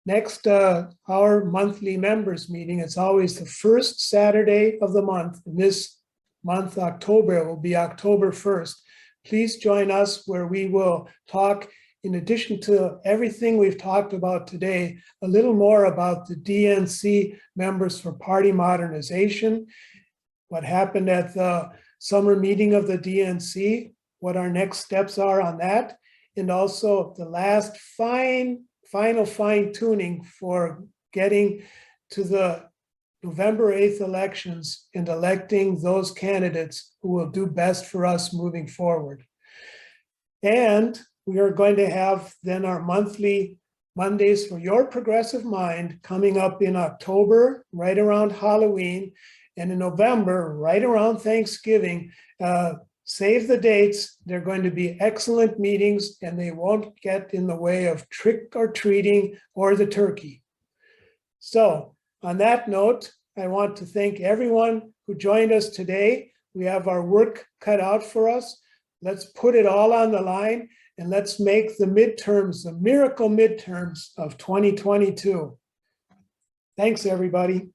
Next, our monthly members meeting. It's always the first Saturday of the month. And this month, October, it will be October 1st. Please join us where we will talk, in addition to everything we've talked about today, a little more about the DNC members for party modernization, what happened at the summer meeting of the DNC, what our next steps are on that, and also the last final fine tuning for getting to the November 8th elections and electing those candidates who will do best for us moving forward. And we are going to have then our monthly Mondays for Your Progressive Mind coming up in October, right around Halloween, and in November, right around Thanksgiving. Save the dates. They're going to be excellent meetings, and they won't get in the way of trick or treating or the turkey. So on that note, I want to thank everyone who joined us today. We have our work cut out for us. Let's put it all on the line, and let's make the midterms, the miracle midterms of 2022. Thanks, everybody.